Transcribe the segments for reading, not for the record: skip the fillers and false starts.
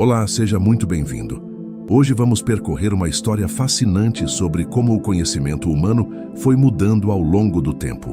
Olá, seja muito bem-vindo. Hoje vamos percorrer uma história fascinante sobre como o conhecimento humano foi mudando ao longo do tempo.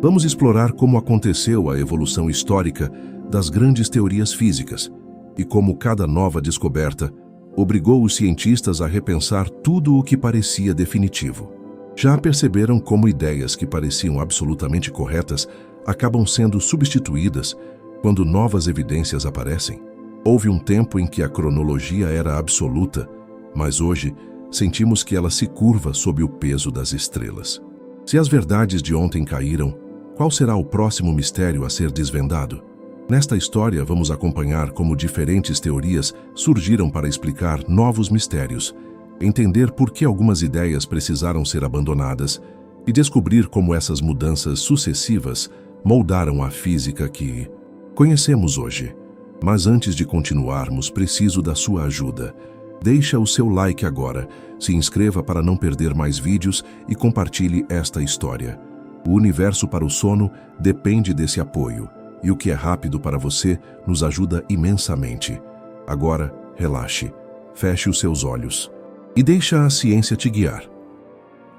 Vamos explorar como aconteceu a evolução histórica das grandes teorias físicas e como cada nova descoberta obrigou os cientistas a repensar tudo o que parecia definitivo. Já perceberam como ideias que pareciam absolutamente corretas acabam sendo substituídas quando novas evidências aparecem? Houve um tempo em que a cronologia era absoluta, mas hoje sentimos que ela se curva sob o peso das estrelas. Se as verdades de ontem caíram, qual será o próximo mistério a ser desvendado? Nesta história, vamos acompanhar como diferentes teorias surgiram para explicar novos mistérios, entender por que algumas ideias precisaram ser abandonadas e descobrir como essas mudanças sucessivas moldaram a física que conhecemos hoje. Mas antes de continuarmos, preciso da sua ajuda. Deixa o seu like agora, se inscreva para não perder mais vídeos e compartilhe esta história. O universo para o sono depende desse apoio, e o que é rápido para você nos ajuda imensamente. Agora, relaxe, feche os seus olhos e deixa a ciência te guiar.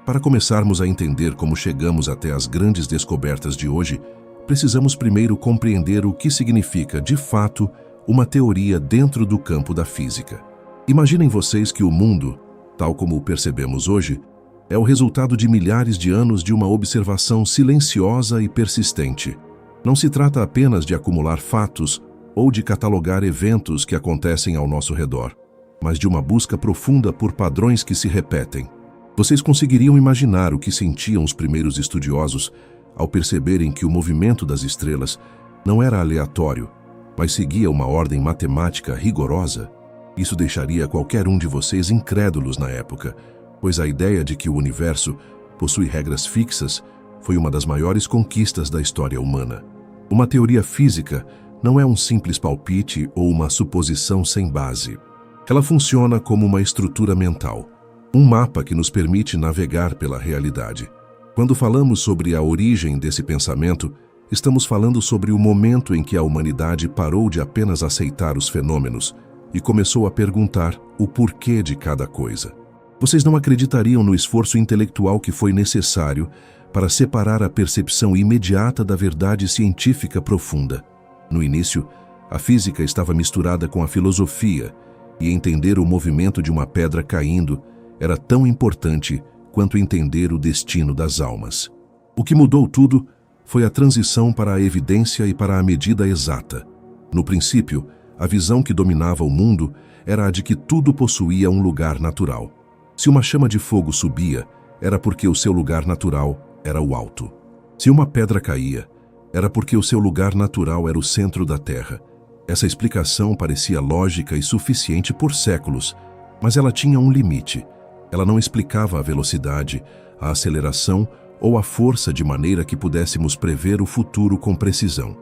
Para começarmos a entender como chegamos até as grandes descobertas de hoje, precisamos primeiro compreender o que significa, de fato, uma teoria dentro do campo da física. Imaginem vocês que o mundo, tal como o percebemos hoje, é o resultado de milhares de anos de uma observação silenciosa e persistente. Não se trata apenas de acumular fatos ou de catalogar eventos que acontecem ao nosso redor, mas de uma busca profunda por padrões que se repetem. Vocês conseguiriam imaginar o que sentiam os primeiros estudiosos ao perceberem que o movimento das estrelas não era aleatório, mas seguia uma ordem matemática rigorosa? Isso deixaria qualquer um de vocês incrédulos na época, pois a ideia de que o universo possui regras fixas foi uma das maiores conquistas da história humana. Uma teoria física não é um simples palpite ou uma suposição sem base. Ela funciona como uma estrutura mental, um mapa que nos permite navegar pela realidade. Quando falamos sobre a origem desse pensamento, estamos falando sobre o momento em que a humanidade parou de apenas aceitar os fenômenos e começou a perguntar o porquê de cada coisa. Vocês não acreditariam no esforço intelectual que foi necessário para separar a percepção imediata da verdade científica profunda. No início, a física estava misturada com a filosofia, e entender o movimento de uma pedra caindo era tão importante quanto entender o destino das almas. O que mudou tudo foi a transição para a evidência e para a medida exata. No princípio, a visão que dominava o mundo era a de que tudo possuía um lugar natural. Se uma chama de fogo subia, era porque o seu lugar natural era o alto. Se uma pedra caía, era porque o seu lugar natural era o centro da Terra. Essa explicação parecia lógica e suficiente por séculos, mas ela tinha um limite. Ela não explicava a velocidade, a aceleração ou a força de maneira que pudéssemos prever o futuro com precisão.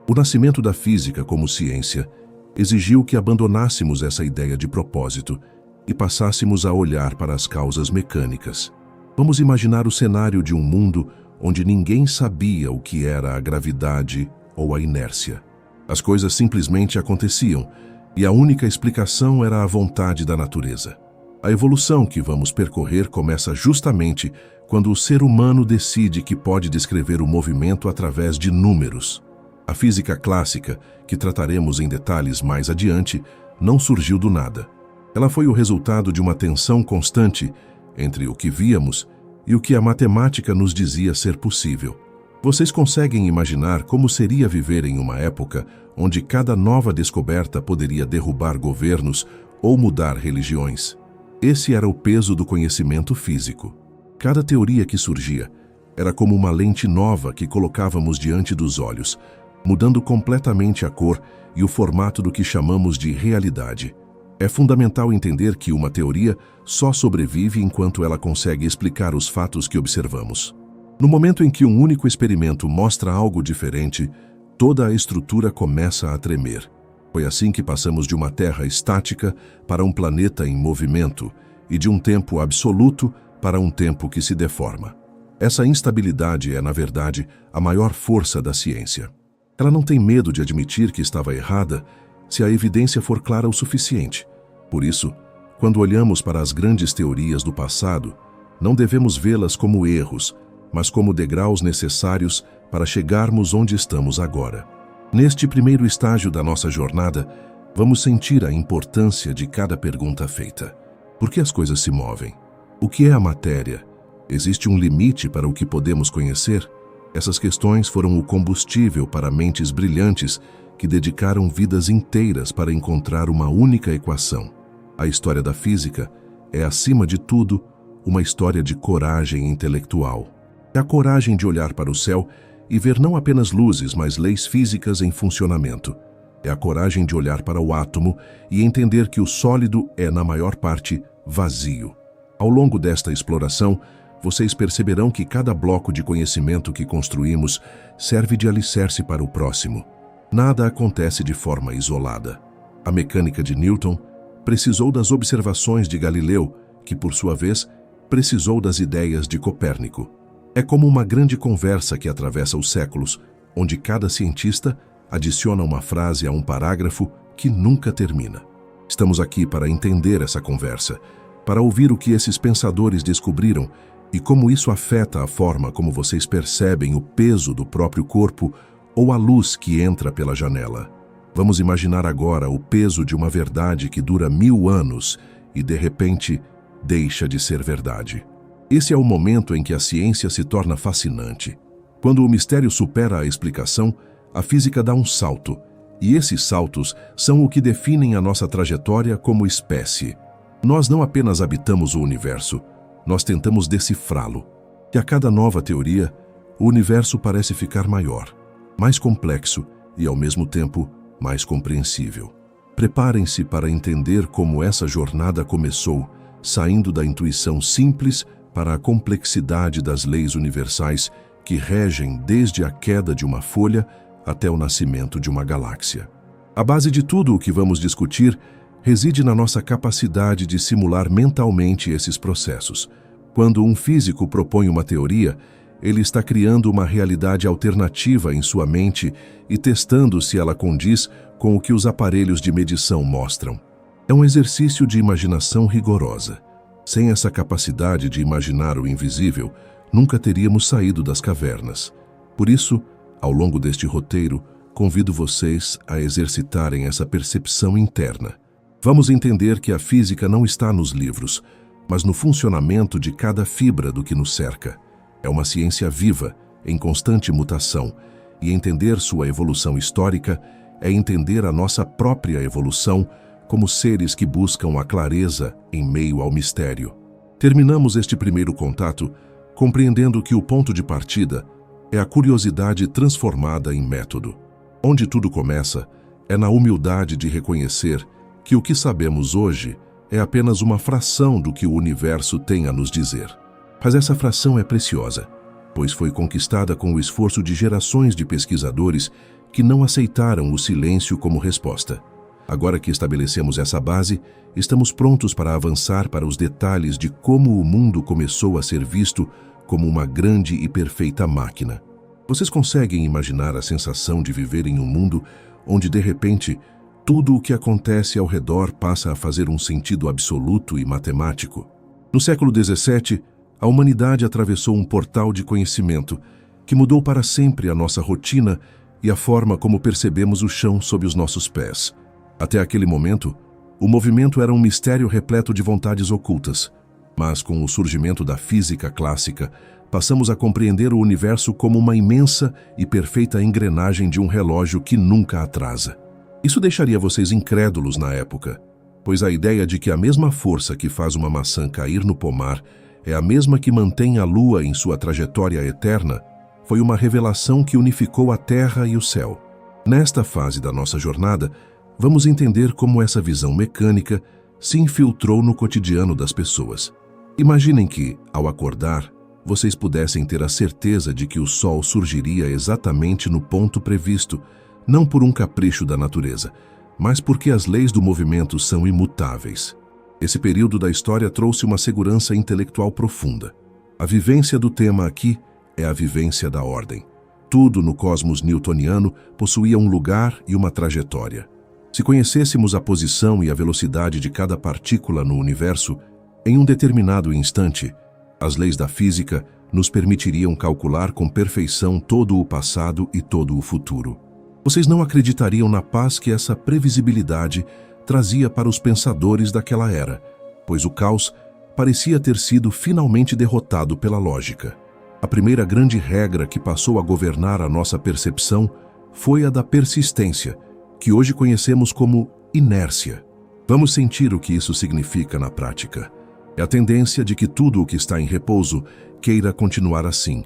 O nascimento da física como ciência exigiu que abandonássemos essa ideia de propósito e passássemos a olhar para as causas mecânicas. Vamos imaginar o cenário de um mundo onde ninguém sabia o que era a gravidade ou a inércia. As coisas simplesmente aconteciam e a única explicação era a vontade da natureza. A evolução que vamos percorrer começa justamente quando o ser humano decide que pode descrever o movimento através de números. A física clássica, que trataremos em detalhes mais adiante, não surgiu do nada. Ela foi o resultado de uma tensão constante entre o que víamos e o que a matemática nos dizia ser possível. Vocês conseguem imaginar como seria viver em uma época onde cada nova descoberta poderia derrubar governos ou mudar religiões? Esse era o peso do conhecimento físico. Cada teoria que surgia era como uma lente nova que colocávamos diante dos olhos, mudando completamente a cor e o formato do que chamamos de realidade. É fundamental entender que uma teoria só sobrevive enquanto ela consegue explicar os fatos que observamos. No momento em que um único experimento mostra algo diferente, toda a estrutura começa a tremer. Foi assim que passamos de uma Terra estática para um planeta em movimento e de um tempo absoluto para um tempo que se deforma. Essa instabilidade é, na verdade, a maior força da ciência. Ela não tem medo de admitir que estava errada se a evidência for clara o suficiente. Por isso, quando olhamos para as grandes teorias do passado, não devemos vê-las como erros, mas como degraus necessários para chegarmos onde estamos agora. Neste primeiro estágio da nossa jornada, vamos sentir a importância de cada pergunta feita. Por que as coisas se movem? O que é a matéria? Existe um limite para o que podemos conhecer? Essas questões foram o combustível para mentes brilhantes que dedicaram vidas inteiras para encontrar uma única equação. A história da física é, acima de tudo, uma história de coragem intelectual. É a coragem de olhar para o céu e ver não apenas luzes, mas leis físicas em funcionamento. É a coragem de olhar para o átomo e entender que o sólido é, na maior parte, vazio. Ao longo desta exploração, vocês perceberão que cada bloco de conhecimento que construímos serve de alicerce para o próximo. Nada acontece de forma isolada. A mecânica de Newton precisou das observações de Galileu, que, por sua vez, precisou das ideias de Copérnico. É como uma grande conversa que atravessa os séculos, onde cada cientista adiciona uma frase a um parágrafo que nunca termina. Estamos aqui para entender essa conversa, para ouvir o que esses pensadores descobriram e como isso afeta a forma como vocês percebem o peso do próprio corpo ou a luz que entra pela janela. Vamos imaginar agora o peso de uma verdade que dura 1000 anos e, de repente, deixa de ser verdade. Esse é o momento em que a ciência se torna fascinante. Quando o mistério supera a explicação, a física dá um salto, e esses saltos são o que definem a nossa trajetória como espécie. Nós não apenas habitamos o universo, nós tentamos decifrá-lo. E a cada nova teoria, o universo parece ficar maior, mais complexo e, ao mesmo tempo, mais compreensível. Preparem-se para entender como essa jornada começou, saindo da intuição simples para a complexidade das leis universais que regem desde a queda de uma folha até o nascimento de uma galáxia. A base de tudo o que vamos discutir reside na nossa capacidade de simular mentalmente esses processos. Quando um físico propõe uma teoria, ele está criando uma realidade alternativa em sua mente e testando se ela condiz com o que os aparelhos de medição mostram. É um exercício de imaginação rigorosa. Sem essa capacidade de imaginar o invisível, nunca teríamos saído das cavernas. Por isso, ao longo deste roteiro, convido vocês a exercitarem essa percepção interna. Vamos entender que a física não está nos livros, mas no funcionamento de cada fibra do que nos cerca. É uma ciência viva, em constante mutação, e entender sua evolução histórica é entender a nossa própria evolução como seres que buscam a clareza em meio ao mistério. Terminamos este primeiro contato compreendendo que o ponto de partida é a curiosidade transformada em método. Onde tudo começa é na humildade de reconhecer que o que sabemos hoje é apenas uma fração do que o universo tem a nos dizer. Mas essa fração é preciosa, pois foi conquistada com o esforço de gerações de pesquisadores que não aceitaram o silêncio como resposta. Agora que estabelecemos essa base, estamos prontos para avançar para os detalhes de como o mundo começou a ser visto como uma grande e perfeita máquina. Vocês conseguem imaginar a sensação de viver em um mundo onde, de repente, tudo o que acontece ao redor passa a fazer um sentido absoluto e matemático? No século XVII, a humanidade atravessou um portal de conhecimento que mudou para sempre a nossa rotina e a forma como percebemos o chão sob os nossos pés. Até aquele momento, o movimento era um mistério repleto de vontades ocultas. Mas com o surgimento da física clássica, passamos a compreender o universo como uma imensa e perfeita engrenagem de um relógio que nunca atrasa. Isso deixaria vocês incrédulos na época, pois a ideia de que a mesma força que faz uma maçã cair no pomar é a mesma que mantém a lua em sua trajetória eterna foi uma revelação que unificou a terra e o céu. Nesta fase da nossa jornada, vamos entender como essa visão mecânica se infiltrou no cotidiano das pessoas. Imaginem que, ao acordar, vocês pudessem ter a certeza de que o sol surgiria exatamente no ponto previsto, não por um capricho da natureza, mas porque as leis do movimento são imutáveis. Esse período da história trouxe uma segurança intelectual profunda. A vivência do tema aqui é a vivência da ordem. Tudo no cosmos newtoniano possuía um lugar e uma trajetória. Se conhecêssemos a posição e a velocidade de cada partícula no universo, em um determinado instante, as leis da física nos permitiriam calcular com perfeição todo o passado e todo o futuro. Vocês não acreditariam na paz que essa previsibilidade trazia para os pensadores daquela era, pois o caos parecia ter sido finalmente derrotado pela lógica. A primeira grande regra que passou a governar a nossa percepção foi a da persistência, que hoje conhecemos como inércia. Vamos sentir o que isso significa na prática. É a tendência de que tudo o que está em repouso queira continuar assim,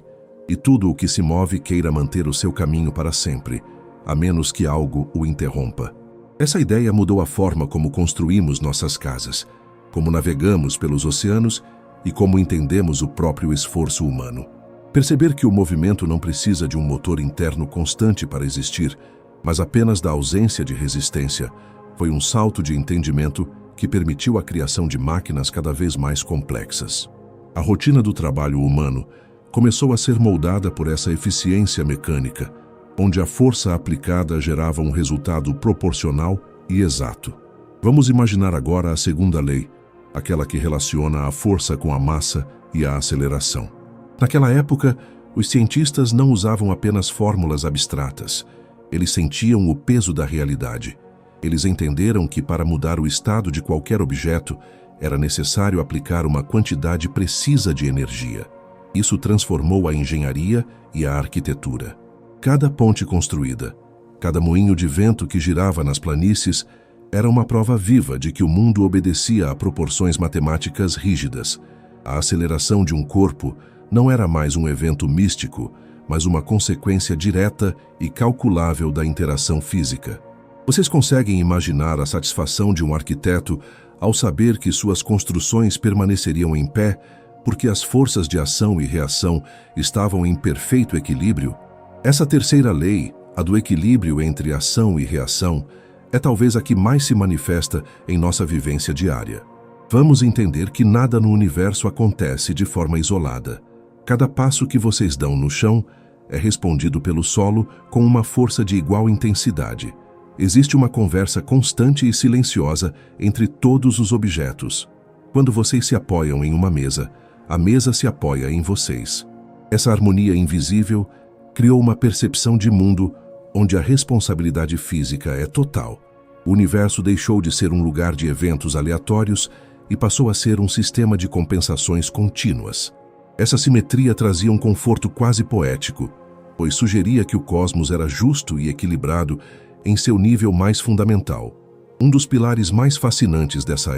e tudo o que se move queira manter o seu caminho para sempre, a menos que algo o interrompa. Essa ideia mudou a forma como construímos nossas casas, como navegamos pelos oceanos e como entendemos o próprio esforço humano. Perceber que o movimento não precisa de um motor interno constante para existir, mas apenas da ausência de resistência, foi um salto de entendimento que permitiu a criação de máquinas cada vez mais complexas. A rotina do trabalho humano começou a ser moldada por essa eficiência mecânica, onde a força aplicada gerava um resultado proporcional e exato. Vamos imaginar agora a segunda lei, aquela que relaciona a força com a massa e a aceleração. Naquela época, os cientistas não usavam apenas fórmulas abstratas. Eles sentiam o peso da realidade. Eles entenderam que para mudar o estado de qualquer objeto, era necessário aplicar uma quantidade precisa de energia. Isso transformou a engenharia e a arquitetura. Cada ponte construída, cada moinho de vento que girava nas planícies, era uma prova viva de que o mundo obedecia a proporções matemáticas rígidas. A aceleração de um corpo não era mais um evento místico, mas uma consequência direta e calculável da interação física. Vocês conseguem imaginar a satisfação de um arquiteto ao saber que suas construções permaneceriam em pé porque as forças de ação e reação estavam em perfeito equilíbrio? Essa terceira lei, a do equilíbrio entre ação e reação, é talvez a que mais se manifesta em nossa vivência diária. Vamos entender que nada no universo acontece de forma isolada. Cada passo que vocês dão no chão é respondido pelo solo com uma força de igual intensidade. Existe uma conversa constante e silenciosa entre todos os objetos. Quando vocês se apoiam em uma mesa, a mesa se apoia em vocês. Essa harmonia invisível criou uma percepção de mundo onde a responsabilidade física é total. O universo deixou de ser um lugar de eventos aleatórios e passou a ser um sistema de compensações contínuas. Essa simetria trazia um conforto quase poético, pois sugeria que o cosmos era justo e equilibrado em seu nível mais fundamental. Um dos pilares mais fascinantes dessa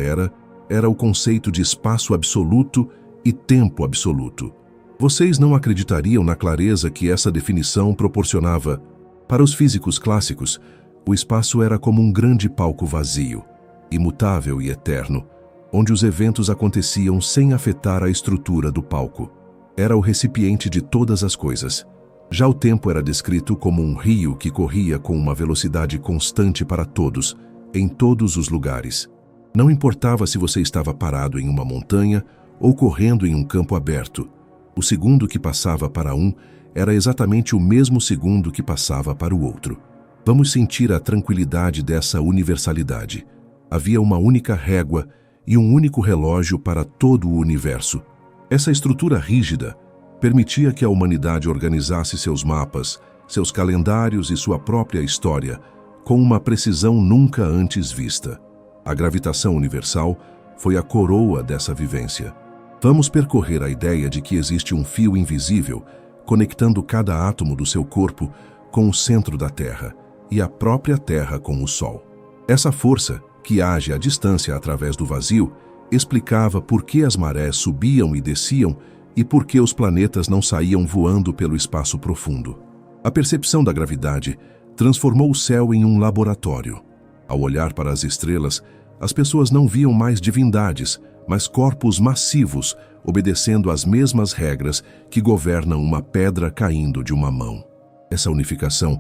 era o conceito de espaço absoluto e tempo absoluto. Vocês não acreditariam na clareza que essa definição proporcionava. Para os físicos clássicos, o espaço era como um grande palco vazio, imutável e eterno, onde os eventos aconteciam sem afetar a estrutura do palco. Era o recipiente de todas as coisas. Já o tempo era descrito como um rio que corria com uma velocidade constante para todos, em todos os lugares. Não importava se você estava parado em uma montanha ou correndo em um campo aberto. O segundo que passava para um era exatamente o mesmo segundo que passava para o outro. Vamos sentir a tranquilidade dessa universalidade. Havia uma única régua e um único relógio para todo o universo. Essa estrutura rígida permitia que a humanidade organizasse seus mapas, seus calendários e sua própria história com uma precisão nunca antes vista. A gravitação universal foi a coroa dessa vivência. Vamos percorrer a ideia de que existe um fio invisível conectando cada átomo do seu corpo com o centro da Terra e a própria Terra com o Sol. Essa força, que age à distância através do vazio, explicava por que as marés subiam e desciam e por que os planetas não saíam voando pelo espaço profundo. A percepção da gravidade transformou o céu em um laboratório. Ao olhar para as estrelas, as pessoas não viam mais divindades, mas corpos massivos, obedecendo às mesmas regras que governam uma pedra caindo de uma mão. Essa unificação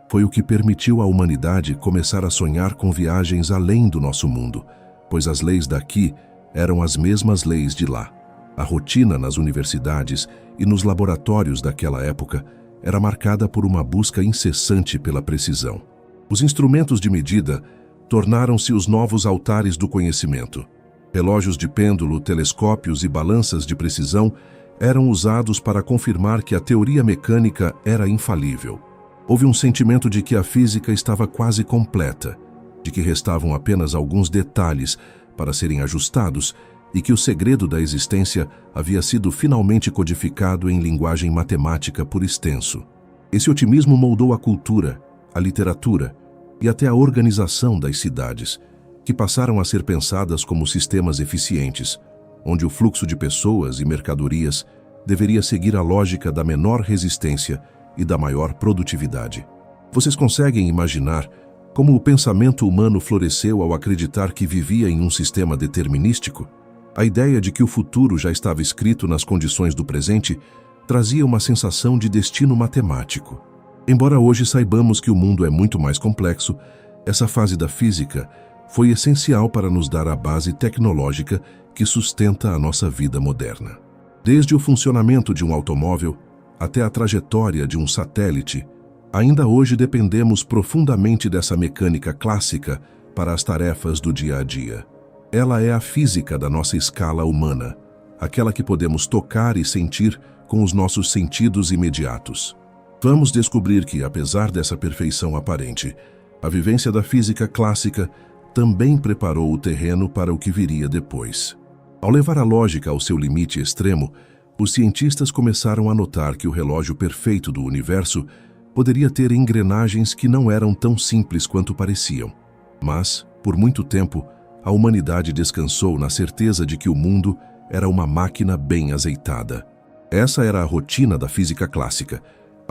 foi o que permitiu à humanidade começar a sonhar com viagens além do nosso mundo, pois as leis daqui eram as mesmas leis de lá. A rotina nas universidades e nos laboratórios daquela época era marcada por uma busca incessante pela precisão. Os instrumentos de medida tornaram-se os novos altares do conhecimento. Relógios de pêndulo, telescópios e balanças de precisão eram usados para confirmar que a teoria mecânica era infalível. Houve um sentimento de que a física estava quase completa, de que restavam apenas alguns detalhes para serem ajustados e que o segredo da existência havia sido finalmente codificado em linguagem matemática por extenso. Esse otimismo moldou a cultura, a literatura e até a organização das cidades, que passaram a ser pensadas como sistemas eficientes, onde o fluxo de pessoas e mercadorias deveria seguir a lógica da menor resistência e da maior produtividade. Vocês conseguem imaginar como o pensamento humano floresceu ao acreditar que vivia em um sistema determinístico? A ideia de que o futuro já estava escrito nas condições do presente trazia uma sensação de destino matemático. Embora hoje saibamos que o mundo é muito mais complexo, essa fase da física foi essencial para nos dar a base tecnológica que sustenta a nossa vida moderna. Desde o funcionamento de um automóvel até a trajetória de um satélite, ainda hoje dependemos profundamente dessa mecânica clássica para as tarefas do dia a dia. Ela é a física da nossa escala humana, aquela que podemos tocar e sentir com os nossos sentidos imediatos. Vamos descobrir que, apesar dessa perfeição aparente, a vivência da física clássica também preparou o terreno para o que viria depois. Ao levar a lógica ao seu limite extremo, os cientistas começaram a notar que o relógio perfeito do universo poderia ter engrenagens que não eram tão simples quanto pareciam. Mas, por muito tempo, a humanidade descansou na certeza de que o mundo era uma máquina bem azeitada. Essa era a rotina da física clássica: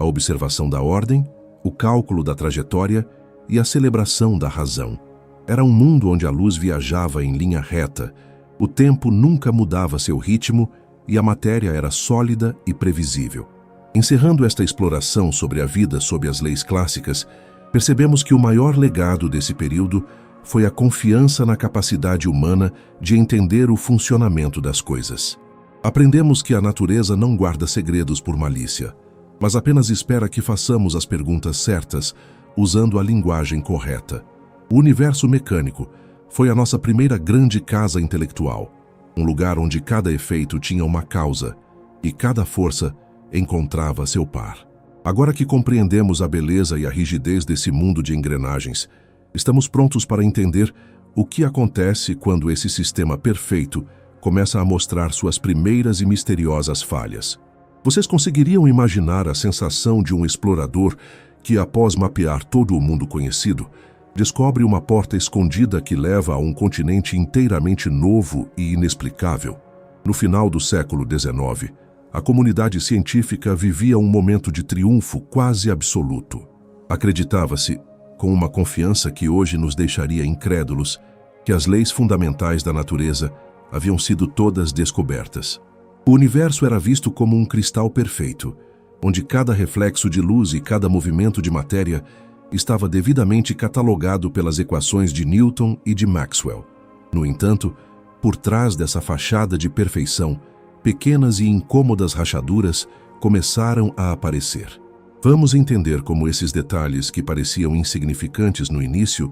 a observação da ordem, o cálculo da trajetória e a celebração da razão. Era um mundo onde a luz viajava em linha reta, o tempo nunca mudava seu ritmo e a matéria era sólida e previsível. Encerrando esta exploração sobre a vida sob as leis clássicas, percebemos que o maior legado desse período foi a confiança na capacidade humana de entender o funcionamento das coisas. Aprendemos que a natureza não guarda segredos por malícia, mas apenas espera que façamos as perguntas certas, usando a linguagem correta. O universo mecânico foi a nossa primeira grande casa intelectual, um lugar onde cada efeito tinha uma causa e cada força encontrava seu par. Agora que compreendemos a beleza e a rigidez desse mundo de engrenagens, estamos prontos para entender o que acontece quando esse sistema perfeito começa a mostrar suas primeiras e misteriosas falhas. Vocês conseguiriam imaginar a sensação de um explorador que, após mapear todo o mundo conhecido, descobre uma porta escondida que leva a um continente inteiramente novo e inexplicável? No final do século XIX, a comunidade científica vivia um momento de triunfo quase absoluto. Acreditava-se, com uma confiança que hoje nos deixaria incrédulos, que as leis fundamentais da natureza haviam sido todas descobertas. O universo era visto como um cristal perfeito, onde cada reflexo de luz e cada movimento de matéria estava devidamente catalogado pelas equações de Newton e de Maxwell. No entanto, por trás dessa fachada de perfeição, pequenas e incômodas rachaduras começaram a aparecer. Vamos entender como esses detalhes, que pareciam insignificantes no início,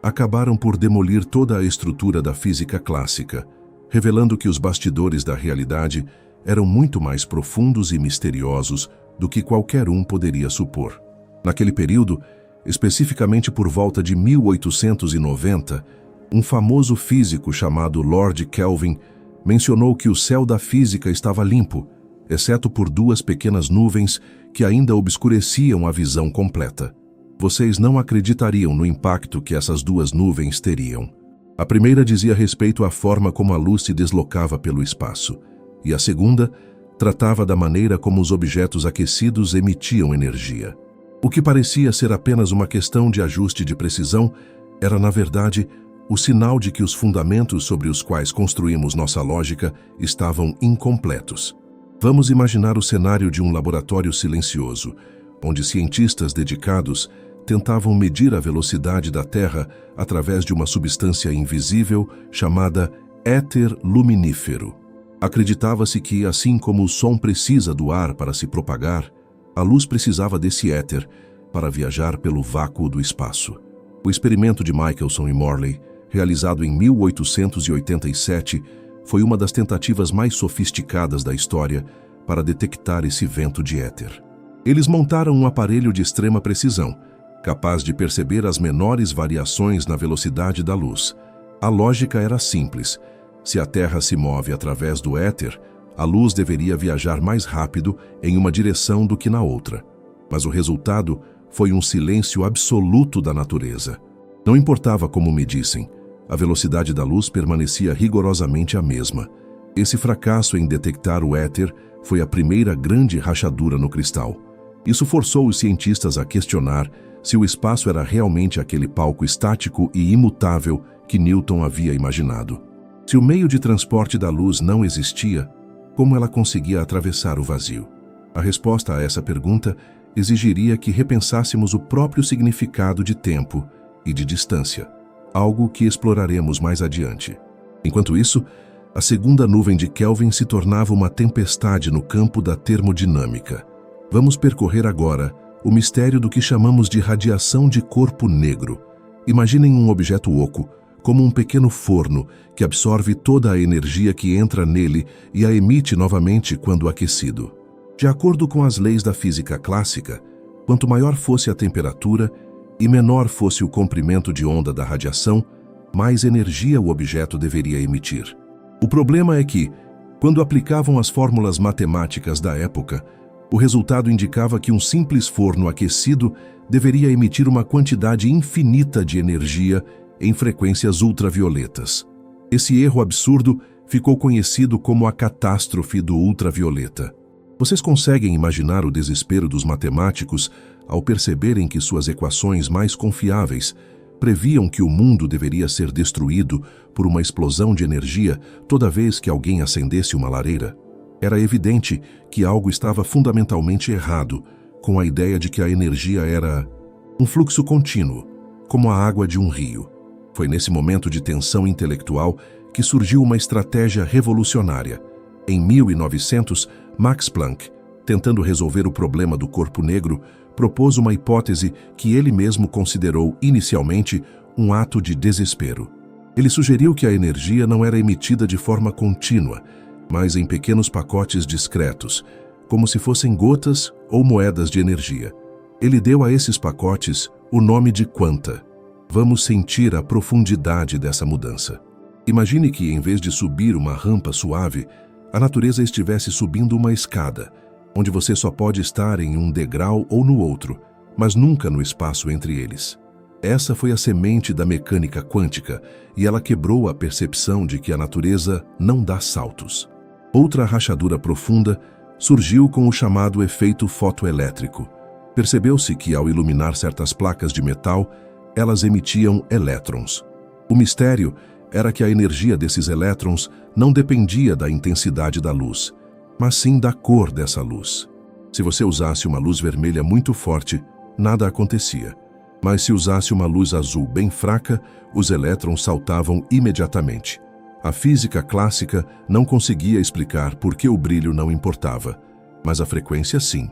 acabaram por demolir toda a estrutura da física clássica, revelando que os bastidores da realidade eram muito mais profundos e misteriosos do que qualquer um poderia supor. Naquele período, especificamente por volta de 1890, um famoso físico chamado Lord Kelvin mencionou que o céu da física estava limpo, exceto por duas pequenas nuvens que ainda obscureciam a visão completa. Vocês não acreditariam no impacto que essas duas nuvens teriam. A primeira dizia respeito à forma como a luz se deslocava pelo espaço, e a segunda tratava da maneira como os objetos aquecidos emitiam energia. O que parecia ser apenas uma questão de ajuste de precisão era, na verdade, o sinal de que os fundamentos sobre os quais construímos nossa lógica estavam incompletos. Vamos imaginar o cenário de um laboratório silencioso, onde cientistas dedicados tentavam medir a velocidade da Terra através de uma substância invisível chamada éter luminífero. Acreditava-se que, assim como o som precisa do ar para se propagar, a luz precisava desse éter para viajar pelo vácuo do espaço. O experimento de Michelson e Morley, realizado em 1887, foi uma das tentativas mais sofisticadas da história para detectar esse vento de éter. Eles montaram um aparelho de extrema precisão, capaz de perceber as menores variações na velocidade da luz. A lógica era simples. Se a Terra se move através do éter, a luz deveria viajar mais rápido em uma direção do que na outra. Mas o resultado foi um silêncio absoluto da natureza. Não importava como medissem, a velocidade da luz permanecia rigorosamente a mesma. Esse fracasso em detectar o éter foi a primeira grande rachadura no cristal. Isso forçou os cientistas a questionar se o espaço era realmente aquele palco estático e imutável que Newton havia imaginado. Se o meio de transporte da luz não existia, como ela conseguia atravessar o vazio? A resposta a essa pergunta exigiria que repensássemos o próprio significado de tempo e de distância, algo que exploraremos mais adiante. Enquanto isso, a segunda nuvem de Kelvin se tornava uma tempestade no campo da termodinâmica. Vamos percorrer agora o mistério do que chamamos de radiação de corpo negro. Imaginem um objeto oco, como um pequeno forno que absorve toda a energia que entra nele e a emite novamente quando aquecido. De acordo com as leis da física clássica, quanto maior fosse a temperatura e menor fosse o comprimento de onda da radiação, mais energia o objeto deveria emitir. O problema é que, quando aplicavam as fórmulas matemáticas da época, o resultado indicava que um simples forno aquecido deveria emitir uma quantidade infinita de energia em frequências ultravioletas. Esse erro absurdo ficou conhecido como a catástrofe do ultravioleta. Vocês conseguem imaginar o desespero dos matemáticos ao perceberem que suas equações mais confiáveis previam que o mundo deveria ser destruído por uma explosão de energia toda vez que alguém acendesse uma lareira? Era evidente que algo estava fundamentalmente errado com a ideia de que a energia era um fluxo contínuo, como a água de um rio. Foi nesse momento de tensão intelectual que surgiu uma estratégia revolucionária. Em 1900, Max Planck, tentando resolver o problema do corpo negro, propôs uma hipótese que ele mesmo considerou inicialmente um ato de desespero. Ele sugeriu que a energia não era emitida de forma contínua, mas em pequenos pacotes discretos, como se fossem gotas ou moedas de energia. Ele deu a esses pacotes o nome de quanta. Vamos sentir a profundidade dessa mudança. Imagine que, em vez de subir uma rampa suave, a natureza estivesse subindo uma escada, onde você só pode estar em um degrau ou no outro, mas nunca no espaço entre eles. Essa foi a semente da mecânica quântica e ela quebrou a percepção de que a natureza não dá saltos. Outra rachadura profunda surgiu com o chamado efeito fotoelétrico. Percebeu-se que, ao iluminar certas placas de metal, elas emitiam elétrons. O mistério era que a energia desses elétrons não dependia da intensidade da luz, mas sim da cor dessa luz. Se você usasse uma luz vermelha muito forte, nada acontecia. Mas se usasse uma luz azul bem fraca, os elétrons saltavam imediatamente. A física clássica não conseguia explicar por que o brilho não importava, mas a frequência sim.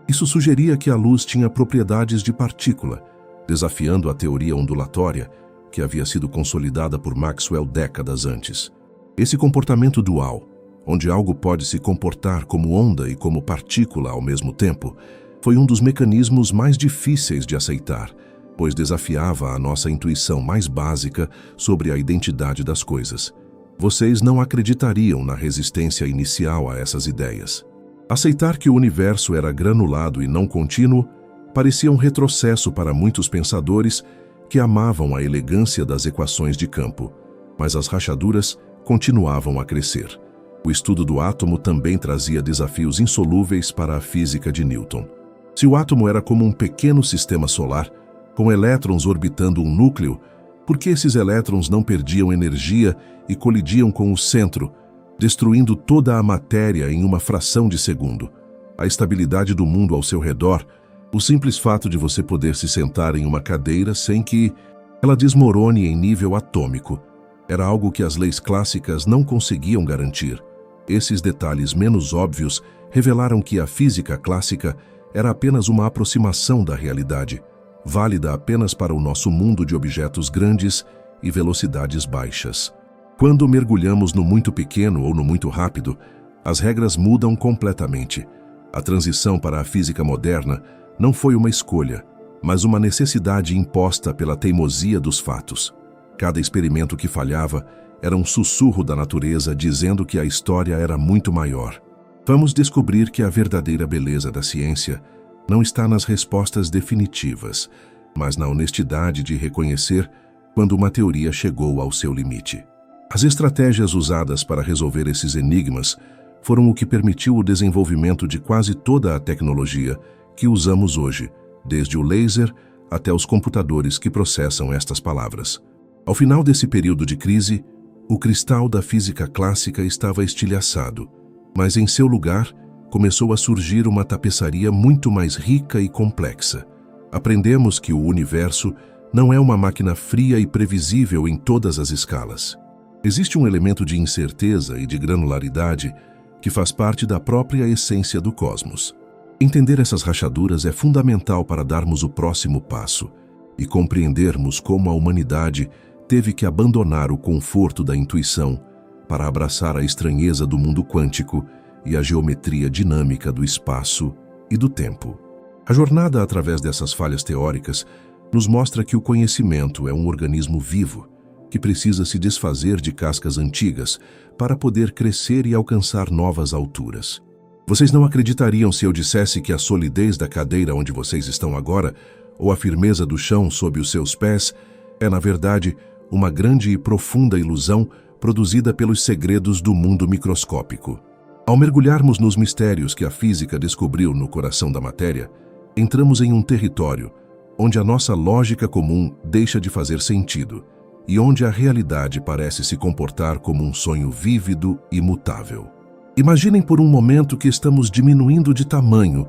Isso sugeria que a luz tinha propriedades de partícula, desafiando a teoria ondulatória, que havia sido consolidada por Maxwell décadas antes. Esse comportamento dual, onde algo pode se comportar como onda e como partícula ao mesmo tempo, foi um dos mecanismos mais difíceis de aceitar, pois desafiava a nossa intuição mais básica sobre a identidade das coisas. Vocês não acreditariam na resistência inicial a essas ideias. Aceitar que o universo era granulado e não contínuo parecia um retrocesso para muitos pensadores que amavam a elegância das equações de campo, mas as rachaduras continuavam a crescer. O estudo do átomo também trazia desafios insolúveis para a física de Newton. Se o átomo era como um pequeno sistema solar, com elétrons orbitando um núcleo, por que esses elétrons não perdiam energia e colidiam com o centro, destruindo toda a matéria em uma fração de segundo? A estabilidade do mundo ao seu redor, o simples fato de você poder se sentar em uma cadeira sem que ela desmorone em nível atômico, era algo que as leis clássicas não conseguiam garantir. Esses detalhes menos óbvios revelaram que a física clássica era apenas uma aproximação da realidade, válida apenas para o nosso mundo de objetos grandes e velocidades baixas. Quando mergulhamos no muito pequeno ou no muito rápido, as regras mudam completamente. A transição para a física moderna não foi uma escolha, mas uma necessidade imposta pela teimosia dos fatos. Cada experimento que falhava era um sussurro da natureza dizendo que a história era muito maior. Vamos descobrir que a verdadeira beleza da ciência não está nas respostas definitivas, mas na honestidade de reconhecer quando uma teoria chegou ao seu limite. As estratégias usadas para resolver esses enigmas foram o que permitiu o desenvolvimento de quase toda a tecnologia que usamos hoje, desde o laser até os computadores que processam estas palavras. Ao final desse período de crise, o cristal da física clássica estava estilhaçado, mas em seu lugar começou a surgir uma tapeçaria muito mais rica e complexa. Aprendemos que o universo não é uma máquina fria e previsível em todas as escalas. Existe um elemento de incerteza e de granularidade que faz parte da própria essência do cosmos. Entender essas rachaduras é fundamental para darmos o próximo passo e compreendermos como a humanidade teve que abandonar o conforto da intuição para abraçar a estranheza do mundo quântico e a geometria dinâmica do espaço e do tempo. A jornada através dessas falhas teóricas nos mostra que o conhecimento é um organismo vivo que precisa se desfazer de cascas antigas para poder crescer e alcançar novas alturas. Vocês não acreditariam se eu dissesse que a solidez da cadeira onde vocês estão agora, ou a firmeza do chão sob os seus pés, é, na verdade, uma grande e profunda ilusão produzida pelos segredos do mundo microscópico. Ao mergulharmos nos mistérios que a física descobriu no coração da matéria, entramos em um território onde a nossa lógica comum deixa de fazer sentido e onde a realidade parece se comportar como um sonho vívido e mutável. Imaginem por um momento que estamos diminuindo de tamanho,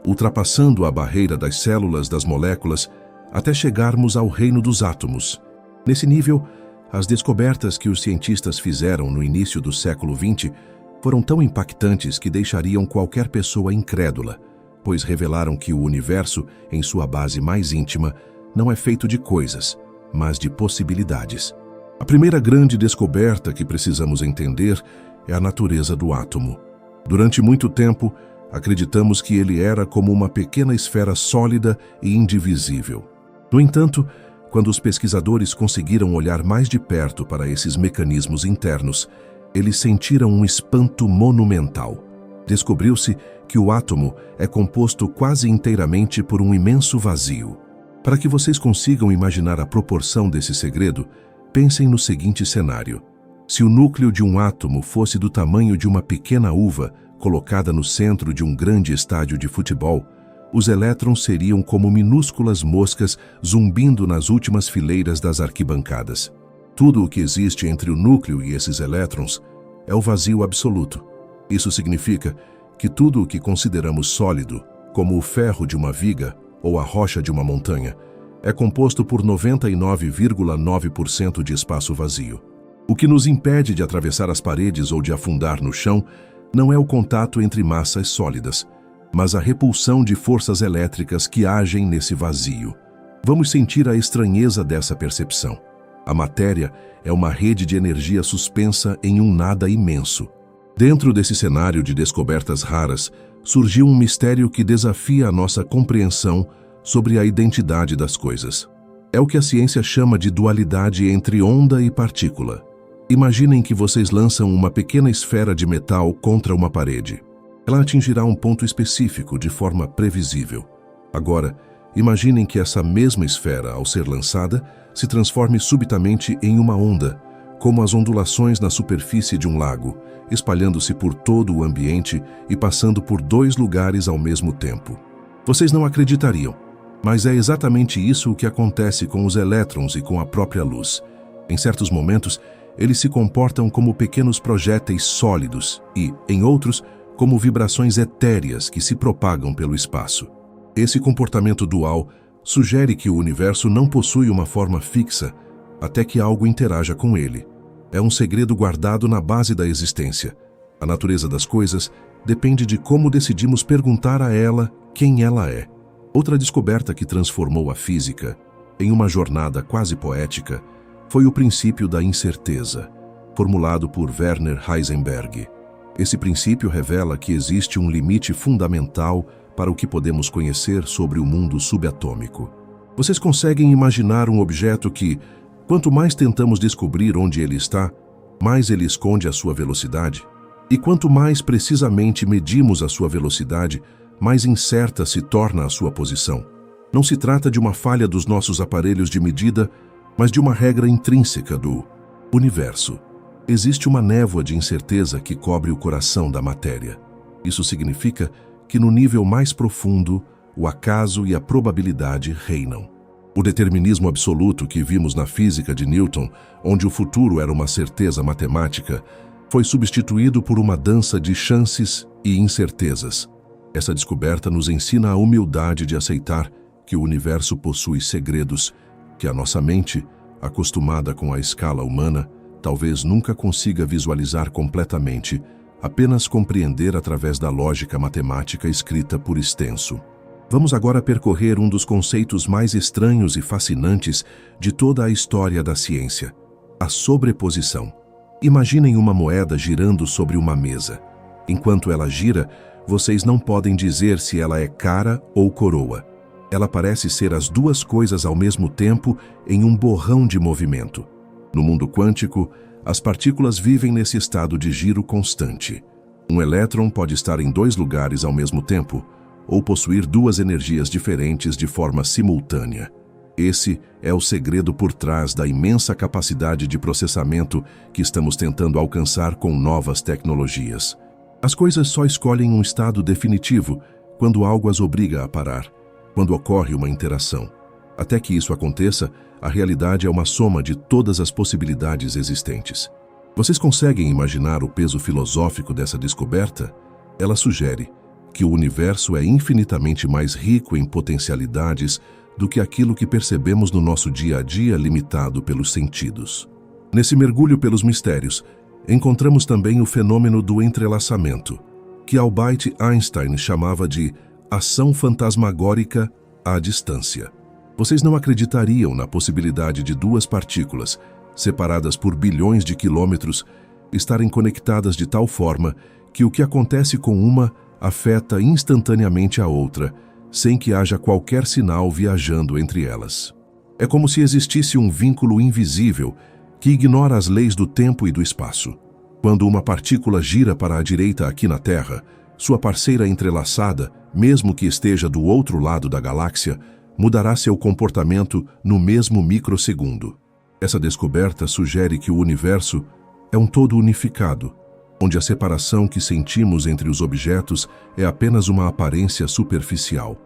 ultrapassando a barreira das células das moléculas até chegarmos ao reino dos átomos. Nesse nível, as descobertas que os cientistas fizeram no início do século XX foram tão impactantes que deixariam qualquer pessoa incrédula, pois revelaram que o universo, em sua base mais íntima, não é feito de coisas, mas de possibilidades. A primeira grande descoberta que precisamos entender é a natureza do átomo. Durante muito tempo, acreditamos que ele era como uma pequena esfera sólida e indivisível. No entanto, quando os pesquisadores conseguiram olhar mais de perto para esses mecanismos internos, eles sentiram um espanto monumental. Descobriu-se que o átomo é composto quase inteiramente por um imenso vazio. Para que vocês consigam imaginar a proporção desse segredo, pensem no seguinte cenário. Se o núcleo de um átomo fosse do tamanho de uma pequena uva colocada no centro de um grande estádio de futebol, os elétrons seriam como minúsculas moscas zumbindo nas últimas fileiras das arquibancadas. Tudo o que existe entre o núcleo e esses elétrons é o vazio absoluto. Isso significa que tudo o que consideramos sólido, como o ferro de uma viga ou a rocha de uma montanha, é composto por 99,9% de espaço vazio. O que nos impede de atravessar as paredes ou de afundar no chão não é o contato entre massas sólidas, mas a repulsão de forças elétricas que agem nesse vazio. Vamos sentir a estranheza dessa percepção. A matéria é uma rede de energia suspensa em um nada imenso. Dentro desse cenário de descobertas raras, surgiu um mistério que desafia a nossa compreensão sobre a identidade das coisas. É o que a ciência chama de dualidade entre onda e partícula. Imaginem que vocês lançam uma pequena esfera de metal contra uma parede. Ela atingirá um ponto específico de forma previsível. Agora, imaginem que essa mesma esfera, ao ser lançada, se transforme subitamente em uma onda, como as ondulações na superfície de um lago, espalhando-se por todo o ambiente e passando por 2 lugares ao mesmo tempo. Vocês não acreditariam, mas é exatamente isso o que acontece com os elétrons e com a própria luz. Em certos momentos, eles se comportam como pequenos projéteis sólidos e, em outros, como vibrações etéreas que se propagam pelo espaço. Esse comportamento dual sugere que o universo não possui uma forma fixa até que algo interaja com ele. É um segredo guardado na base da existência. A natureza das coisas depende de como decidimos perguntar a ela quem ela é. Outra descoberta que transformou a física em uma jornada quase poética foi o princípio da incerteza, formulado por Werner Heisenberg. Esse princípio revela que existe um limite fundamental para o que podemos conhecer sobre o mundo subatômico. Vocês conseguem imaginar um objeto que, quanto mais tentamos descobrir onde ele está, mais ele esconde a sua velocidade? E quanto mais precisamente medimos a sua velocidade, mais incerta se torna a sua posição. Não se trata de uma falha dos nossos aparelhos de medida, mas de uma regra intrínseca do universo. Existe uma névoa de incerteza que cobre o coração da matéria. Isso significa que no nível mais profundo, o acaso e a probabilidade reinam. O determinismo absoluto que vimos na física de Newton, onde o futuro era uma certeza matemática, foi substituído por uma dança de chances e incertezas. Essa descoberta nos ensina a humildade de aceitar que o universo possui segredos que a nossa mente, acostumada com a escala humana, talvez nunca consiga visualizar completamente, apenas compreender através da lógica matemática escrita por extenso. Vamos agora percorrer um dos conceitos mais estranhos e fascinantes de toda a história da ciência: a sobreposição. Imaginem uma moeda girando sobre uma mesa. Enquanto ela gira, vocês não podem dizer se ela é cara ou coroa. Ela parece ser as duas coisas ao mesmo tempo em um borrão de movimento. No mundo quântico, as partículas vivem nesse estado de giro constante. Um elétron pode estar em dois lugares ao mesmo tempo, ou possuir duas energias diferentes de forma simultânea. Esse é o segredo por trás da imensa capacidade de processamento que estamos tentando alcançar com novas tecnologias. As coisas só escolhem um estado definitivo quando algo as obriga a parar, quando ocorre uma interação. Até que isso aconteça, a realidade é uma soma de todas as possibilidades existentes. Vocês conseguem imaginar o peso filosófico dessa descoberta? Ela sugere que o universo é infinitamente mais rico em potencialidades do que aquilo que percebemos no nosso dia a dia limitado pelos sentidos. Nesse mergulho pelos mistérios, encontramos também o fenômeno do entrelaçamento, que Albert Einstein chamava de ação fantasmagórica à distância. Vocês não acreditariam na possibilidade de duas partículas, separadas por bilhões de quilômetros, estarem conectadas de tal forma que o que acontece com uma afeta instantaneamente a outra, sem que haja qualquer sinal viajando entre elas. É como se existisse um vínculo invisível que ignora as leis do tempo e do espaço. Quando uma partícula gira para a direita aqui na Terra, sua parceira entrelaçada, mesmo que esteja do outro lado da galáxia, mudará seu comportamento no mesmo microsegundo. Essa descoberta sugere que o universo é um todo unificado, onde a separação que sentimos entre os objetos é apenas uma aparência superficial.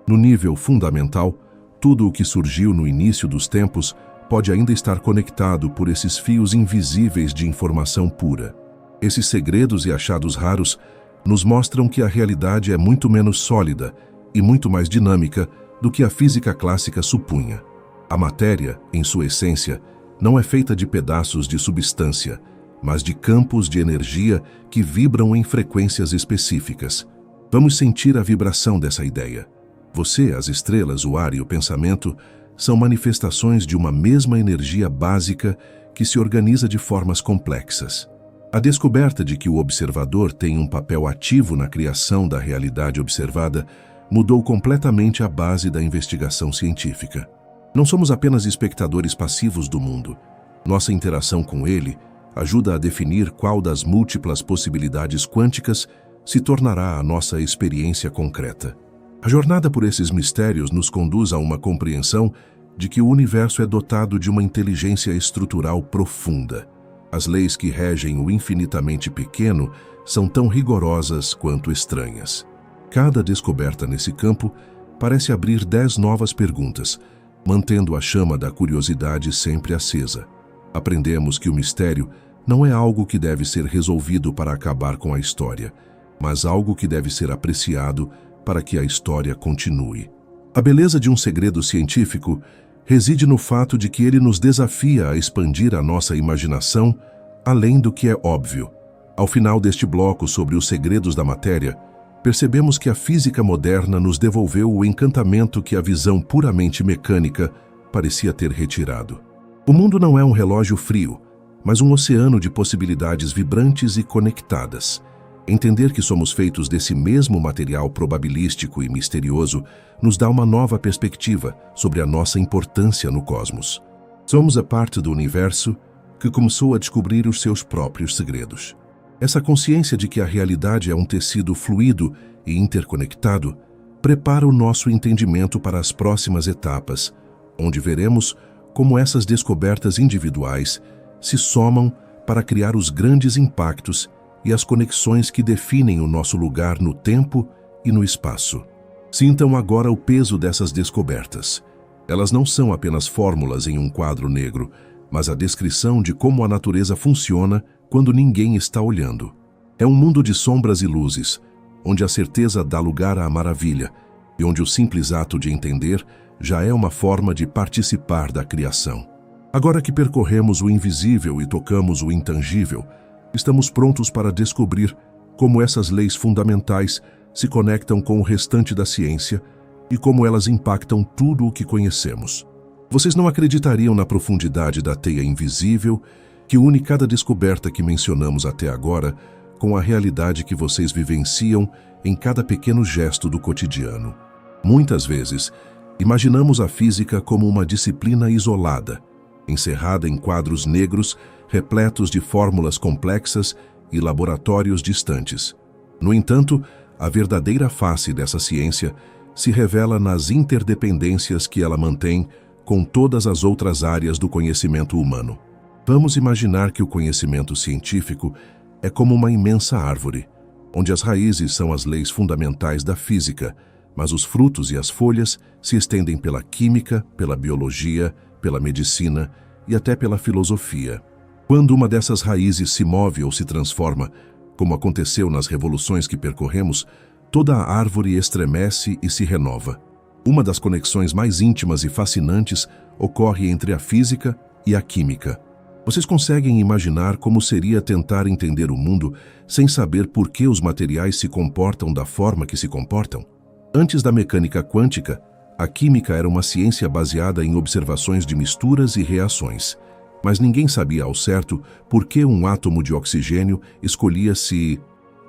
No nível fundamental, tudo o que surgiu no início dos tempos pode ainda estar conectado por esses fios invisíveis de informação pura. Esses segredos e achados raros nos mostram que a realidade é muito menos sólida e muito mais dinâmica do que a física clássica supunha. A matéria, em sua essência, não é feita de pedaços de substância, mas de campos de energia que vibram em frequências específicas. Vamos sentir a vibração dessa ideia. Você, as estrelas, o ar e o pensamento são manifestações de uma mesma energia básica que se organiza de formas complexas. A descoberta de que o observador tem um papel ativo na criação da realidade observada mudou completamente a base da investigação científica. Não somos apenas espectadores passivos do mundo. Nossa interação com ele ajuda a definir qual das múltiplas possibilidades quânticas se tornará a nossa experiência concreta. A jornada por esses mistérios nos conduz a uma compreensão de que o universo é dotado de uma inteligência estrutural profunda. As leis que regem o infinitamente pequeno são tão rigorosas quanto estranhas. Cada descoberta nesse campo parece abrir 10 novas perguntas, mantendo a chama da curiosidade sempre acesa. Aprendemos que o mistério não é algo que deve ser resolvido para acabar com a história, mas algo que deve ser apreciado para que a história continue. A beleza de um segredo científico reside no fato de que ele nos desafia a expandir a nossa imaginação além do que é óbvio. Ao final deste bloco sobre os segredos da matéria, percebemos que a física moderna nos devolveu o encantamento que a visão puramente mecânica parecia ter retirado. O mundo não é um relógio frio, mas um oceano de possibilidades vibrantes e conectadas. Entender que somos feitos desse mesmo material probabilístico e misterioso nos dá uma nova perspectiva sobre a nossa importância no cosmos. Somos a parte do universo que começou a descobrir os seus próprios segredos. Essa consciência de que a realidade é um tecido fluido e interconectado prepara o nosso entendimento para as próximas etapas, onde veremos como essas descobertas individuais se somam para criar os grandes impactos e as conexões que definem o nosso lugar no tempo e no espaço. Sintam agora o peso dessas descobertas. Elas não são apenas fórmulas em um quadro negro, mas a descrição de como a natureza funciona quando ninguém está olhando. É um mundo de sombras e luzes, onde a certeza dá lugar à maravilha e onde o simples ato de entender já é uma forma de participar da criação. Agora que percorremos o invisível e tocamos o intangível, estamos prontos para descobrir como essas leis fundamentais se conectam com o restante da ciência e como elas impactam tudo o que conhecemos. Vocês não acreditariam na profundidade da teia invisível que une cada descoberta que mencionamos até agora com a realidade que vocês vivenciam em cada pequeno gesto do cotidiano. Muitas vezes, imaginamos a física como uma disciplina isolada, encerrada em quadros negros repletos de fórmulas complexas e laboratórios distantes. No entanto, a verdadeira face dessa ciência se revela nas interdependências que ela mantém com todas as outras áreas do conhecimento humano. Vamos imaginar que o conhecimento científico é como uma imensa árvore, onde as raízes são as leis fundamentais da física, mas os frutos e as folhas se estendem pela química, pela biologia, pela medicina e até pela filosofia. Quando uma dessas raízes se move ou se transforma, como aconteceu nas revoluções que percorremos, toda a árvore estremece e se renova. Uma das conexões mais íntimas e fascinantes ocorre entre a física e a química. Vocês conseguem imaginar como seria tentar entender o mundo sem saber por que os materiais se comportam da forma que se comportam? Antes da mecânica quântica, a química era uma ciência baseada em observações de misturas e reações. Mas ninguém sabia ao certo por que um átomo de oxigênio escolhia se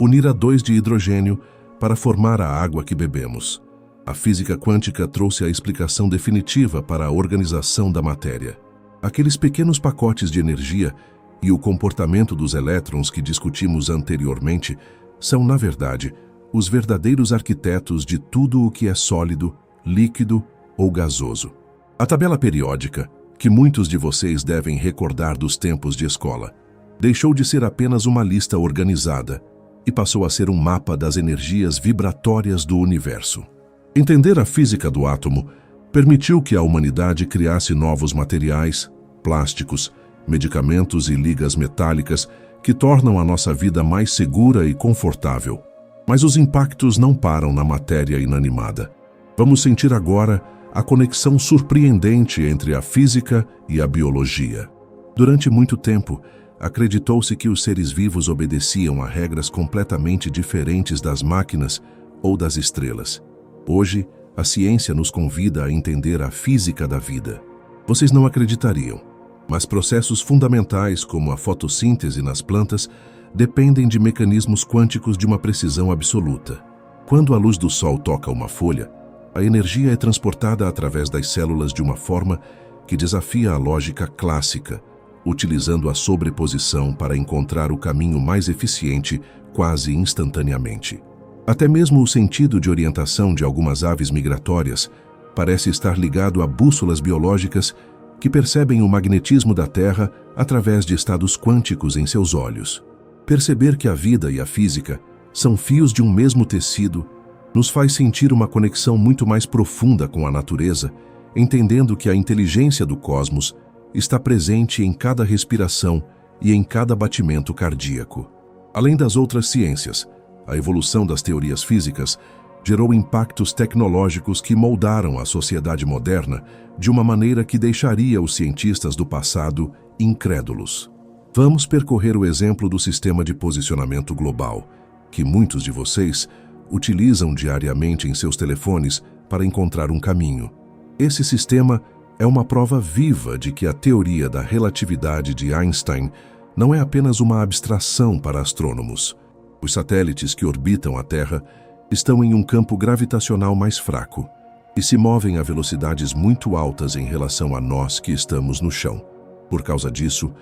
unir a dois de hidrogênio para formar a água que bebemos. A física quântica trouxe a explicação definitiva para a organização da matéria. Aqueles pequenos pacotes de energia e o comportamento dos elétrons que discutimos anteriormente são, na verdade, os verdadeiros arquitetos de tudo o que é sólido, líquido ou gasoso. A tabela periódica, que muitos de vocês devem recordar dos tempos de escola, deixou de ser apenas uma lista organizada e passou a ser um mapa das energias vibratórias do universo. Entender a física do átomo permitiu que a humanidade criasse novos materiais, plásticos, medicamentos e ligas metálicas que tornam a nossa vida mais segura e confortável. Mas os impactos não param na matéria inanimada. Vamos sentir agora a conexão surpreendente entre a física e a biologia. Durante muito tempo, acreditou-se que os seres vivos obedeciam a regras completamente diferentes das máquinas ou das estrelas. Hoje, a ciência nos convida a entender a física da vida. Vocês não acreditariam, mas processos fundamentais como a fotossíntese nas plantas dependem de mecanismos quânticos de uma precisão absoluta. Quando a luz do sol toca uma folha, a energia é transportada através das células de uma forma que desafia a lógica clássica, utilizando a sobreposição para encontrar o caminho mais eficiente quase instantaneamente. Até mesmo o sentido de orientação de algumas aves migratórias parece estar ligado a bússolas biológicas que percebem o magnetismo da Terra através de estados quânticos em seus olhos. Perceber que a vida e a física são fios de um mesmo tecido nos faz sentir uma conexão muito mais profunda com a natureza, entendendo que a inteligência do cosmos está presente em cada respiração e em cada batimento cardíaco. Além das outras ciências, a evolução das teorias físicas gerou impactos tecnológicos que moldaram a sociedade moderna de uma maneira que deixaria os cientistas do passado incrédulos. Vamos percorrer o exemplo do sistema de posicionamento global, que muitos de vocês utilizam diariamente em seus telefones para encontrar um caminho. Esse sistema é uma prova viva de que a teoria da relatividade de Einstein não é apenas uma abstração para astrônomos. Os satélites que orbitam a Terra estão em um campo gravitacional mais fraco e se movem a velocidades muito altas em relação a nós que estamos no chão. Por causa disso,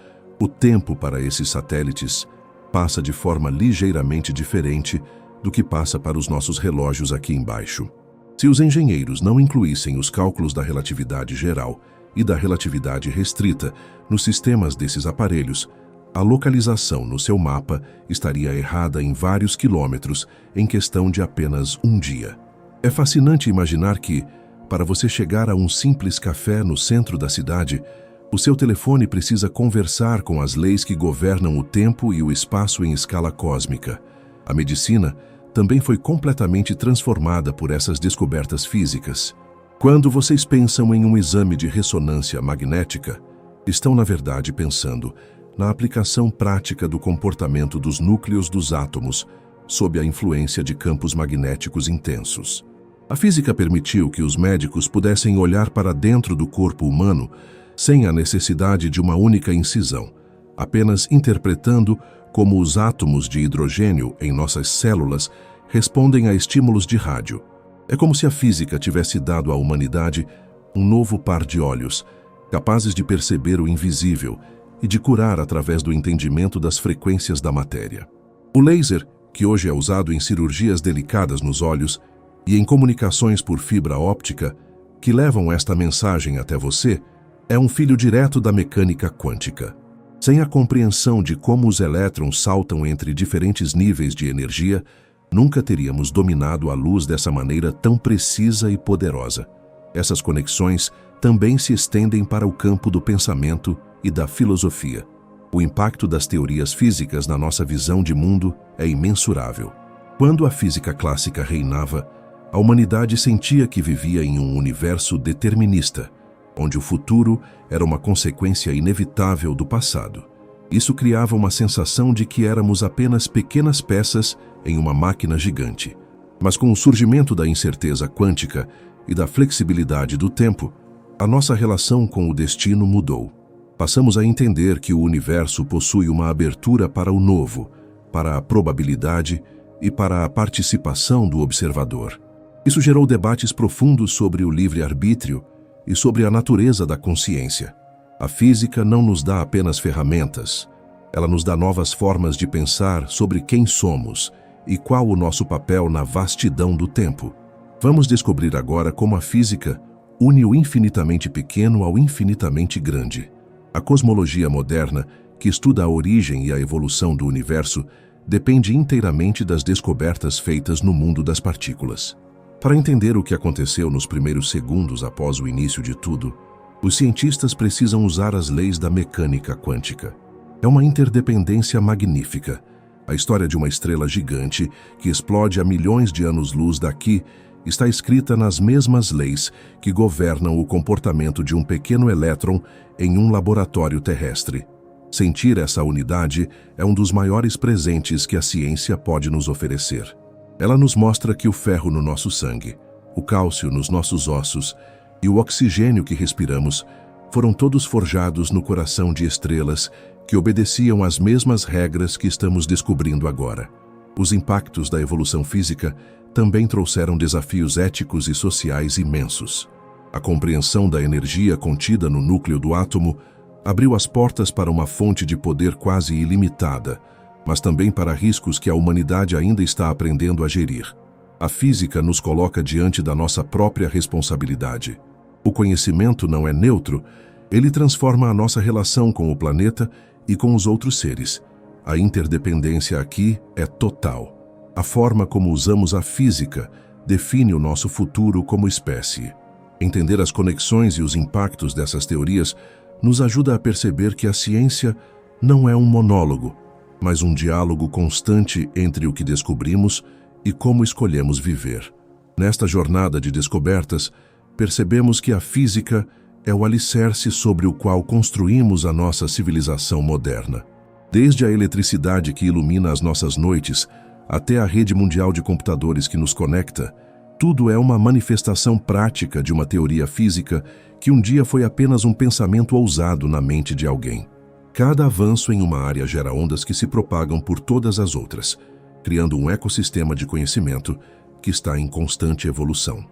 o tempo para esses satélites passa de forma ligeiramente diferente do que passa para os nossos relógios aqui embaixo. Se os engenheiros não incluíssem os cálculos da relatividade geral e da relatividade restrita nos sistemas desses aparelhos, a localização no seu mapa estaria errada em vários quilômetros em questão de apenas um dia. É fascinante imaginar que, para você chegar a um simples café no centro da cidade, o seu telefone precisa conversar com as leis que governam o tempo e o espaço em escala cósmica. A medicina também foi completamente transformada por essas descobertas físicas. Quando vocês pensam em um exame de ressonância magnética, estão na verdade pensando na aplicação prática do comportamento dos núcleos dos átomos sob a influência de campos magnéticos intensos. A física permitiu que os médicos pudessem olhar para dentro do corpo humano sem a necessidade de uma única incisão, apenas interpretando como os átomos de hidrogênio em nossas células respondem a estímulos de rádio. É como se a física tivesse dado à humanidade um novo par de olhos, capazes de perceber o invisível e de curar através do entendimento das frequências da matéria. O laser, que hoje é usado em cirurgias delicadas nos olhos e em comunicações por fibra óptica, que levam esta mensagem até você, é um filho direto da mecânica quântica. Sem a compreensão de como os elétrons saltam entre diferentes níveis de energia, nunca teríamos dominado a luz dessa maneira tão precisa e poderosa. Essas conexões também se estendem para o campo do pensamento e da filosofia. O impacto das teorias físicas na nossa visão de mundo é imensurável. Quando a física clássica reinava, a humanidade sentia que vivia em um universo determinista, onde o futuro era uma consequência inevitável do passado. Isso criava uma sensação de que éramos apenas pequenas peças em uma máquina gigante. Mas com o surgimento da incerteza quântica e da flexibilidade do tempo, a nossa relação com o destino mudou. Passamos a entender que o universo possui uma abertura para o novo, para a probabilidade e para a participação do observador. Isso gerou debates profundos sobre o livre-arbítrio e sobre a natureza da consciência. A física não nos dá apenas ferramentas, ela nos dá novas formas de pensar sobre quem somos e qual o nosso papel na vastidão do tempo. Vamos descobrir agora como a física une o infinitamente pequeno ao infinitamente grande. A cosmologia moderna, que estuda a origem e a evolução do universo, depende inteiramente das descobertas feitas no mundo das partículas. Para entender o que aconteceu nos primeiros segundos após o início de tudo, os cientistas precisam usar as leis da mecânica quântica. É uma interdependência magnífica. A história de uma estrela gigante que explode a milhões de anos-luz daqui está escrita nas mesmas leis que governam o comportamento de um pequeno elétron em um laboratório terrestre. Sentir essa unidade é um dos maiores presentes que a ciência pode nos oferecer. Ela nos mostra que o ferro no nosso sangue, o cálcio nos nossos ossos e o oxigênio que respiramos foram todos forjados no coração de estrelas que obedeciam às mesmas regras que estamos descobrindo agora. Os impactos da evolução física também trouxeram desafios éticos e sociais imensos. A compreensão da energia contida no núcleo do átomo abriu as portas para uma fonte de poder quase ilimitada, mas também para riscos que a humanidade ainda está aprendendo a gerir. A física nos coloca diante da nossa própria responsabilidade. O conhecimento não é neutro, ele transforma a nossa relação com o planeta e com os outros seres. A interdependência aqui é total. A forma como usamos a física define o nosso futuro como espécie. Entender as conexões e os impactos dessas teorias nos ajuda a perceber que a ciência não é um monólogo, mas um diálogo constante entre o que descobrimos e como escolhemos viver. Nesta jornada de descobertas, percebemos que a física é o alicerce sobre o qual construímos a nossa civilização moderna. Desde a eletricidade que ilumina as nossas noites, até a rede mundial de computadores que nos conecta, tudo é uma manifestação prática de uma teoria física que um dia foi apenas um pensamento ousado na mente de alguém. Cada avanço em uma área gera ondas que se propagam por todas as outras, criando um ecossistema de conhecimento que está em constante evolução.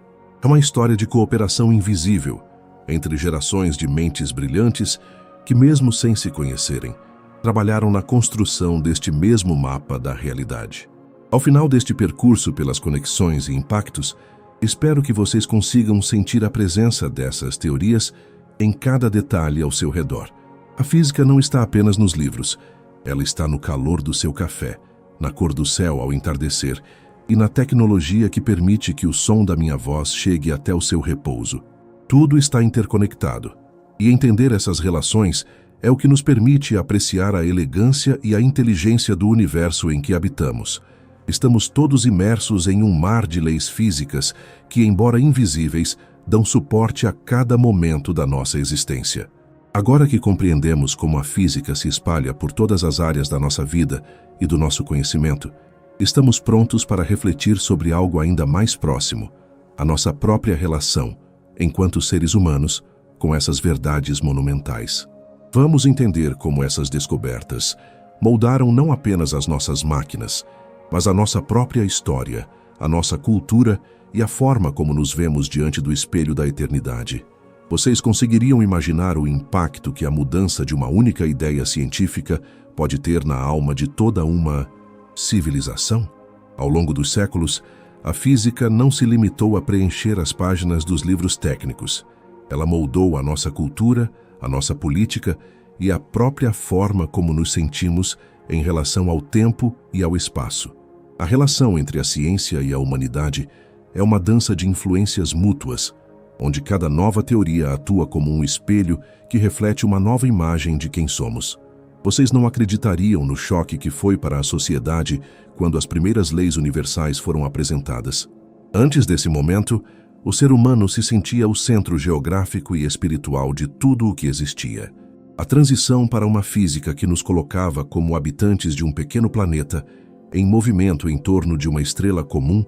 É uma história de cooperação invisível entre gerações de mentes brilhantes que, mesmo sem se conhecerem, trabalharam na construção deste mesmo mapa da realidade. Ao final deste percurso pelas conexões e impactos, espero que vocês consigam sentir a presença dessas teorias em cada detalhe ao seu redor. A física não está apenas nos livros, ela está no calor do seu café, na cor do céu ao entardecer e na tecnologia que permite que o som da minha voz chegue até o seu repouso. Tudo está interconectado, e entender essas relações é o que nos permite apreciar a elegância e a inteligência do universo em que habitamos. Estamos todos imersos em um mar de leis físicas que, embora invisíveis, dão suporte a cada momento da nossa existência. Agora que compreendemos como a física se espalha por todas as áreas da nossa vida e do nosso conhecimento, estamos prontos para refletir sobre algo ainda mais próximo, a nossa própria relação, enquanto seres humanos, com essas verdades monumentais. Vamos entender como essas descobertas moldaram não apenas as nossas máquinas, mas a nossa própria história, a nossa cultura e a forma como nos vemos diante do espelho da eternidade. Vocês conseguiriam imaginar o impacto que a mudança de uma única ideia científica pode ter na alma de toda uma civilização? Ao longo dos séculos, a física não se limitou a preencher as páginas dos livros técnicos. Ela moldou a nossa cultura, a nossa política e a própria forma como nos sentimos em relação ao tempo e ao espaço. A relação entre a ciência e a humanidade é uma dança de influências mútuas, onde cada nova teoria atua como um espelho que reflete uma nova imagem de quem somos. Vocês não acreditariam no choque que foi para a sociedade quando as primeiras leis universais foram apresentadas. Antes desse momento, o ser humano se sentia o centro geográfico e espiritual de tudo o que existia. A transição para uma física que nos colocava como habitantes de um pequeno planeta, em movimento em torno de uma estrela comum,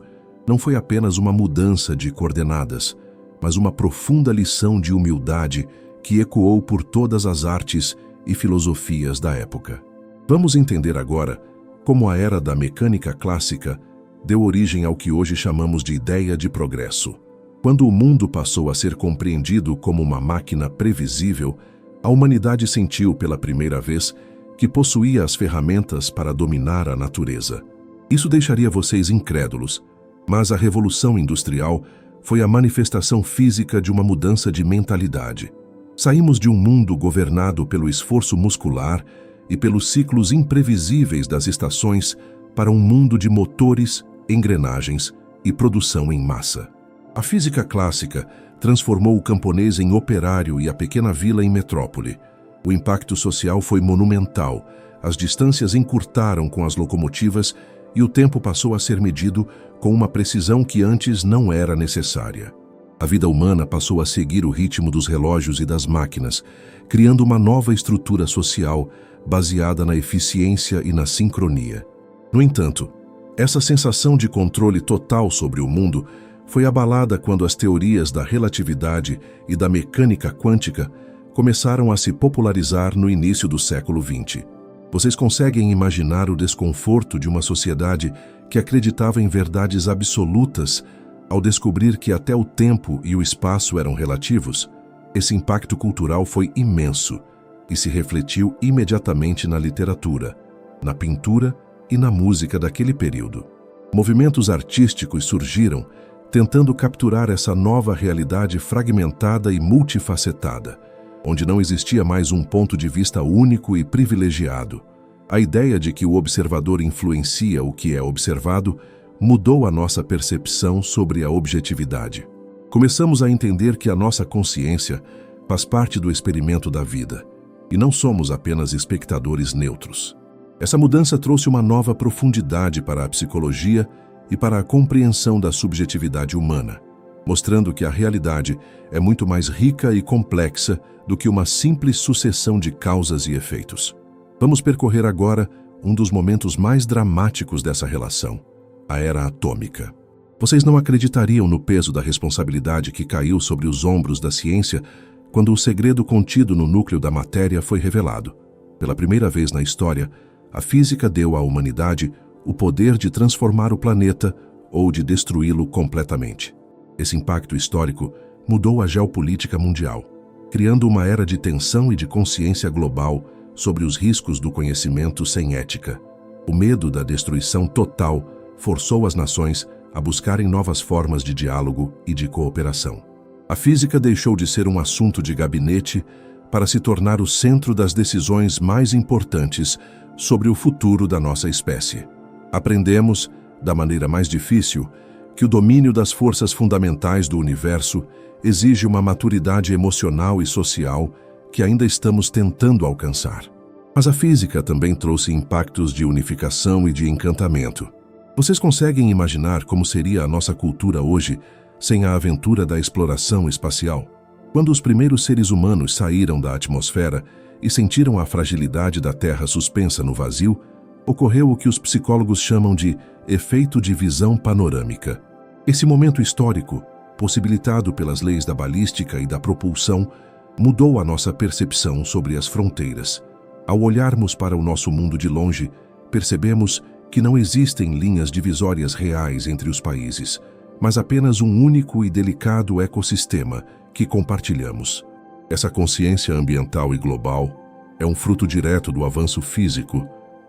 não foi apenas uma mudança de coordenadas, mas uma profunda lição de humildade que ecoou por todas as artes e filosofias da época. Vamos entender agora como a era da mecânica clássica deu origem ao que hoje chamamos de ideia de progresso. Quando o mundo passou a ser compreendido como uma máquina previsível, a humanidade sentiu pela primeira vez que possuía as ferramentas para dominar a natureza. Isso deixaria vocês incrédulos, mas a Revolução Industrial foi a manifestação física de uma mudança de mentalidade. Saímos de um mundo governado pelo esforço muscular e pelos ciclos imprevisíveis das estações para um mundo de motores, engrenagens e produção em massa. A física clássica transformou o camponês em operário e a pequena vila em metrópole. O impacto social foi monumental, as distâncias encurtaram com as locomotivas e o tempo passou a ser medido com uma precisão que antes não era necessária. A vida humana passou a seguir o ritmo dos relógios e das máquinas, criando uma nova estrutura social baseada na eficiência e na sincronia. No entanto, essa sensação de controle total sobre o mundo foi abalada quando as teorias da relatividade e da mecânica quântica começaram a se popularizar no início do século XX. Vocês conseguem imaginar o desconforto de uma sociedade que acreditava em verdades absolutas ao descobrir que até o tempo e o espaço eram relativos? Esse impacto cultural foi imenso e se refletiu imediatamente na literatura, na pintura e na música daquele período. Movimentos artísticos surgiram tentando capturar essa nova realidade fragmentada e multifacetada, onde não existia mais um ponto de vista único e privilegiado. A ideia de que o observador influencia o que é observado mudou a nossa percepção sobre a objetividade. Começamos a entender que a nossa consciência faz parte do experimento da vida, e não somos apenas espectadores neutros. Essa mudança trouxe uma nova profundidade para a psicologia e para a compreensão da subjetividade humana, mostrando que a realidade é muito mais rica e complexa do que uma simples sucessão de causas e efeitos. Vamos percorrer agora um dos momentos mais dramáticos dessa relação, a Era Atômica. Vocês não acreditariam no peso da responsabilidade que caiu sobre os ombros da ciência quando o segredo contido no núcleo da matéria foi revelado. Pela primeira vez na história, a física deu à humanidade o poder de transformar o planeta ou de destruí-lo completamente. Esse impacto histórico mudou a geopolítica mundial, criando uma era de tensão e de consciência global sobre os riscos do conhecimento sem ética. O medo da destruição total forçou as nações a buscarem novas formas de diálogo e de cooperação. A física deixou de ser um assunto de gabinete para se tornar o centro das decisões mais importantes sobre o futuro da nossa espécie. Aprendemos, da maneira mais difícil, que o domínio das forças fundamentais do universo exige uma maturidade emocional e social que ainda estamos tentando alcançar. Mas a física também trouxe impactos de unificação e de encantamento. Vocês conseguem imaginar como seria a nossa cultura hoje sem a aventura da exploração espacial? Quando os primeiros seres humanos saíram da atmosfera e sentiram a fragilidade da Terra suspensa no vazio, ocorreu o que os psicólogos chamam de efeito de visão panorâmica. Esse momento histórico, possibilitado pelas leis da balística e da propulsão, mudou a nossa percepção sobre as fronteiras. Ao olharmos para o nosso mundo de longe, percebemos que não existem linhas divisórias reais entre os países, mas apenas um único e delicado ecossistema que compartilhamos. Essa consciência ambiental e global é um fruto direto do avanço físico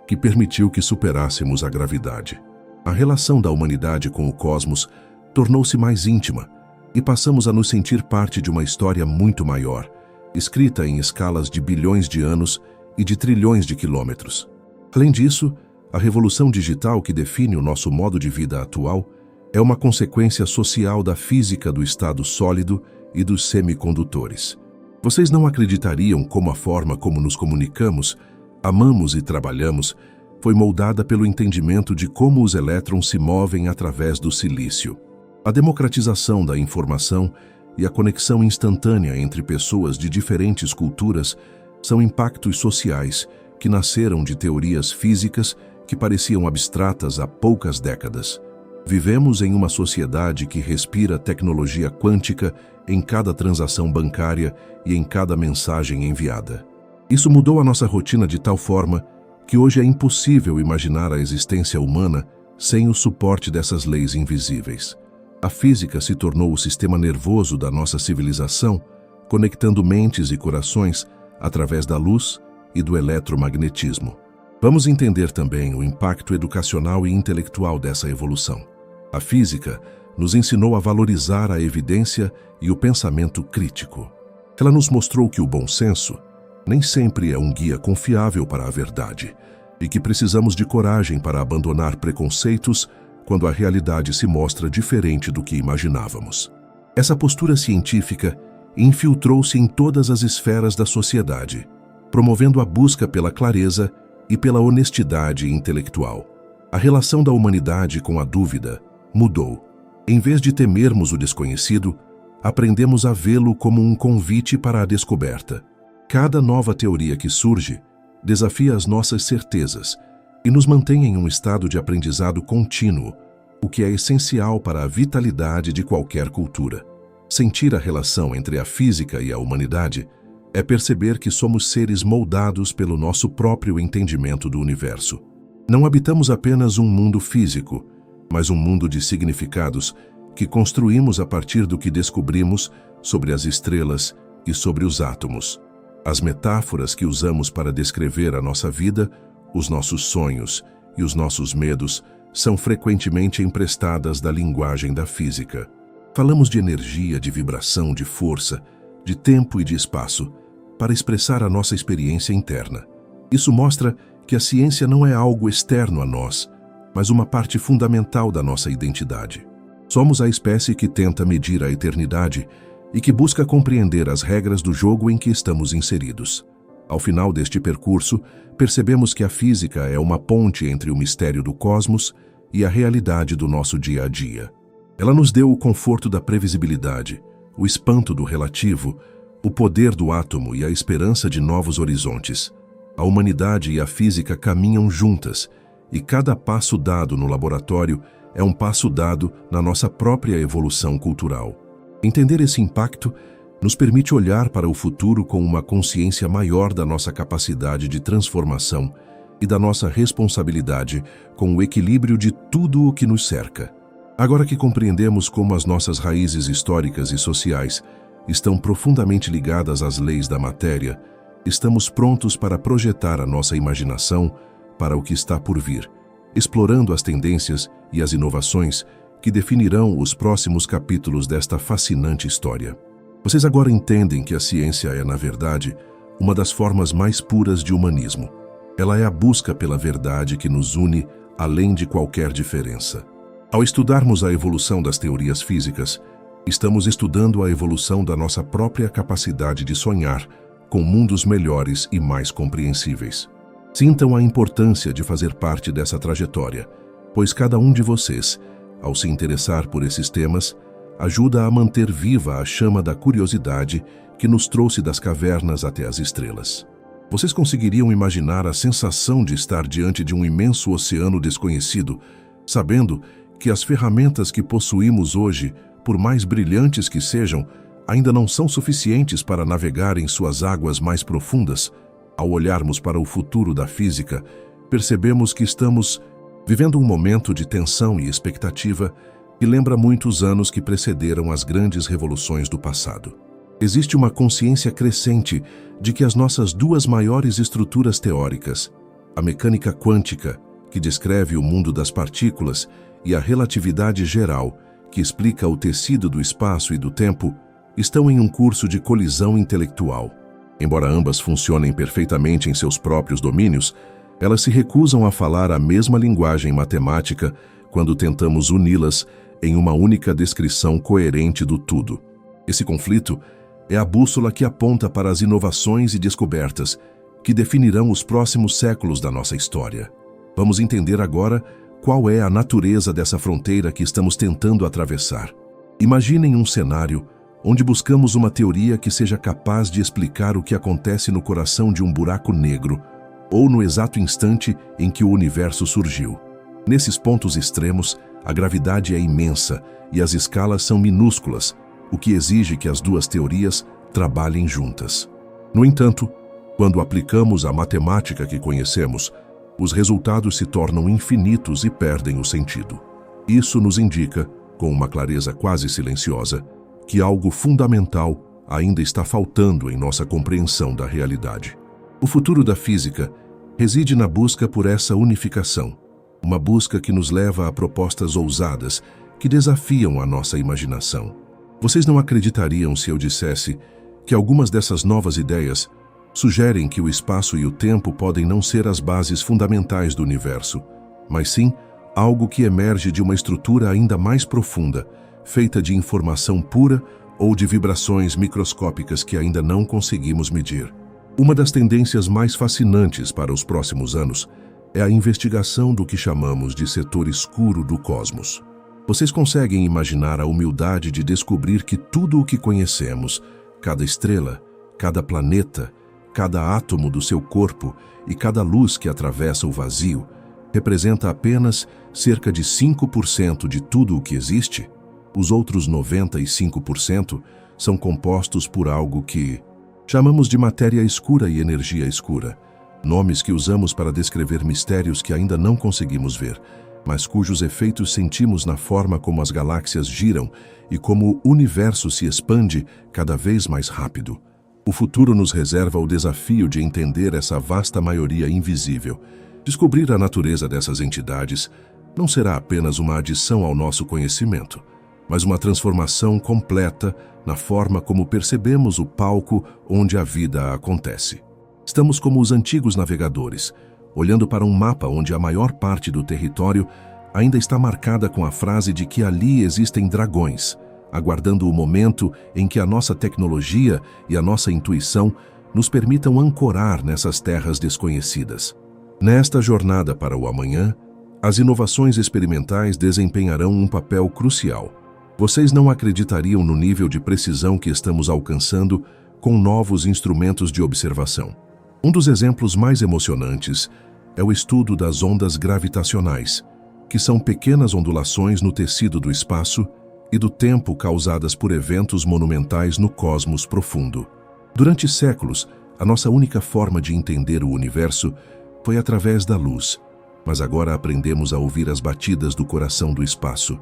que permitiu que superássemos a gravidade. A relação da humanidade com o cosmos tornou-se mais íntima e passamos a nos sentir parte de uma história muito maior, escrita em escalas de bilhões de anos e de trilhões de quilômetros. Além disso, a revolução digital que define o nosso modo de vida atual é uma consequência social da física do estado sólido e dos semicondutores. Vocês não acreditariam como a forma como nos comunicamos, amamos e trabalhamos foi moldada pelo entendimento de como os elétrons se movem através do silício. A democratização da informação e a conexão instantânea entre pessoas de diferentes culturas são impactos sociais que nasceram de teorias físicas que pareciam abstratas há poucas décadas. Vivemos em uma sociedade que respira tecnologia quântica em cada transação bancária e em cada mensagem enviada. Isso mudou a nossa rotina de tal forma que hoje é impossível imaginar a existência humana sem o suporte dessas leis invisíveis. A física se tornou o sistema nervoso da nossa civilização, conectando mentes e corações através da luz e do eletromagnetismo. Vamos entender também o impacto educacional e intelectual dessa evolução. A física nos ensinou a valorizar a evidência e o pensamento crítico. Ela nos mostrou que o bom senso nem sempre é um guia confiável para a verdade e que precisamos de coragem para abandonar preconceitos quando a realidade se mostra diferente do que imaginávamos. Essa postura científica infiltrou-se em todas as esferas da sociedade, promovendo a busca pela clareza e pela honestidade intelectual. A relação da humanidade com a dúvida mudou. Em vez de temermos o desconhecido, aprendemos a vê-lo como um convite para a descoberta. Cada nova teoria que surge desafia as nossas certezas e nos mantém em um estado de aprendizado contínuo, o que é essencial para a vitalidade de qualquer cultura. Sentir a relação entre a física e a humanidade é perceber que somos seres moldados pelo nosso próprio entendimento do universo. Não habitamos apenas um mundo físico, mas um mundo de significados que construímos a partir do que descobrimos sobre as estrelas e sobre os átomos. As metáforas que usamos para descrever a nossa vida, os nossos sonhos e os nossos medos são frequentemente emprestadas da linguagem da física. Falamos de energia, de vibração, de força, de tempo e de espaço, para expressar a nossa experiência interna. Isso mostra que a ciência não é algo externo a nós, mas uma parte fundamental da nossa identidade. Somos a espécie que tenta medir a eternidade e que busca compreender as regras do jogo em que estamos inseridos. Ao final deste percurso, percebemos que a física é uma ponte entre o mistério do cosmos e a realidade do nosso dia a dia. Ela nos deu o conforto da previsibilidade, o espanto do relativo, o poder do átomo e a esperança de novos horizontes. A humanidade e a física caminham juntas, e cada passo dado no laboratório é um passo dado na nossa própria evolução cultural. Entender esse impacto nos permite olhar para o futuro com uma consciência maior da nossa capacidade de transformação e da nossa responsabilidade com o equilíbrio de tudo o que nos cerca. Agora que compreendemos como as nossas raízes históricas e sociais estão profundamente ligadas às leis da matéria, estamos prontos para projetar a nossa imaginação para o que está por vir, explorando as tendências e as inovações que definirão os próximos capítulos desta fascinante história. Vocês agora entendem que a ciência é, na verdade, uma das formas mais puras de humanismo. Ela é a busca pela verdade que nos une além de qualquer diferença. Ao estudarmos a evolução das teorias físicas, estamos estudando a evolução da nossa própria capacidade de sonhar com mundos melhores e mais compreensíveis. Sintam a importância de fazer parte dessa trajetória, pois cada um de vocês, ao se interessar por esses temas, ajuda a manter viva a chama da curiosidade que nos trouxe das cavernas até as estrelas. Vocês conseguiriam imaginar a sensação de estar diante de um imenso oceano desconhecido, sabendo que as ferramentas que possuímos hoje, por mais brilhantes que sejam, ainda não são suficientes para navegar em suas águas mais profundas? Ao olharmos para o futuro da física, percebemos que estamos vivendo um momento de tensão e expectativa que lembra muitos anos que precederam as grandes revoluções do passado. Existe uma consciência crescente de que as nossas duas maiores estruturas teóricas, a mecânica quântica, que descreve o mundo das partículas, e a relatividade geral, que explica o tecido do espaço e do tempo, estão em um curso de colisão intelectual. Embora ambas funcionem perfeitamente em seus próprios domínios, elas se recusam a falar a mesma linguagem matemática quando tentamos uni-las em uma única descrição coerente do tudo. Esse conflito é a bússola que aponta para as inovações e descobertas que definirão os próximos séculos da nossa história. Vamos entender agora qual é a natureza dessa fronteira que estamos tentando atravessar. Imaginem um cenário onde buscamos uma teoria que seja capaz de explicar o que acontece no coração de um buraco negro ou no exato instante em que o universo surgiu. Nesses pontos extremos, a gravidade é imensa e as escalas são minúsculas, o que exige que as duas teorias trabalhem juntas. No entanto, quando aplicamos a matemática que conhecemos, os resultados se tornam infinitos e perdem o sentido. Isso nos indica, com uma clareza quase silenciosa, que algo fundamental ainda está faltando em nossa compreensão da realidade. O futuro da física reside na busca por essa unificação, uma busca que nos leva a propostas ousadas que desafiam a nossa imaginação. Vocês não acreditariam se eu dissesse que algumas dessas novas ideias sugerem que o espaço e o tempo podem não ser as bases fundamentais do universo, mas sim algo que emerge de uma estrutura ainda mais profunda, feita de informação pura ou de vibrações microscópicas que ainda não conseguimos medir. Uma das tendências mais fascinantes para os próximos anos é a investigação do que chamamos de setor escuro do cosmos. Vocês conseguem imaginar a humildade de descobrir que tudo o que conhecemos, cada estrela, cada planeta, cada átomo do seu corpo e cada luz que atravessa o vazio, representa apenas cerca de 5% de tudo o que existe? Os outros 95% são compostos por algo que chamamos de matéria escura e energia escura, nomes que usamos para descrever mistérios que ainda não conseguimos ver, mas cujos efeitos sentimos na forma como as galáxias giram e como o universo se expande cada vez mais rápido. O futuro nos reserva o desafio de entender essa vasta maioria invisível. Descobrir a natureza dessas entidades não será apenas uma adição ao nosso conhecimento, mas uma transformação completa na forma como percebemos o palco onde a vida acontece. Estamos como os antigos navegadores, olhando para um mapa onde a maior parte do território ainda está marcada com a frase de que ali existem dragões, aguardando o momento em que a nossa tecnologia e a nossa intuição nos permitam ancorar nessas terras desconhecidas. Nesta jornada para o amanhã, as inovações experimentais desempenharão um papel crucial. Vocês não acreditariam no nível de precisão que estamos alcançando com novos instrumentos de observação. Um dos exemplos mais emocionantes é o estudo das ondas gravitacionais, que são pequenas ondulações no tecido do espaço e do tempo causadas por eventos monumentais no cosmos profundo. Durante séculos, a nossa única forma de entender o universo foi através da luz, mas agora aprendemos a ouvir as batidas do coração do espaço.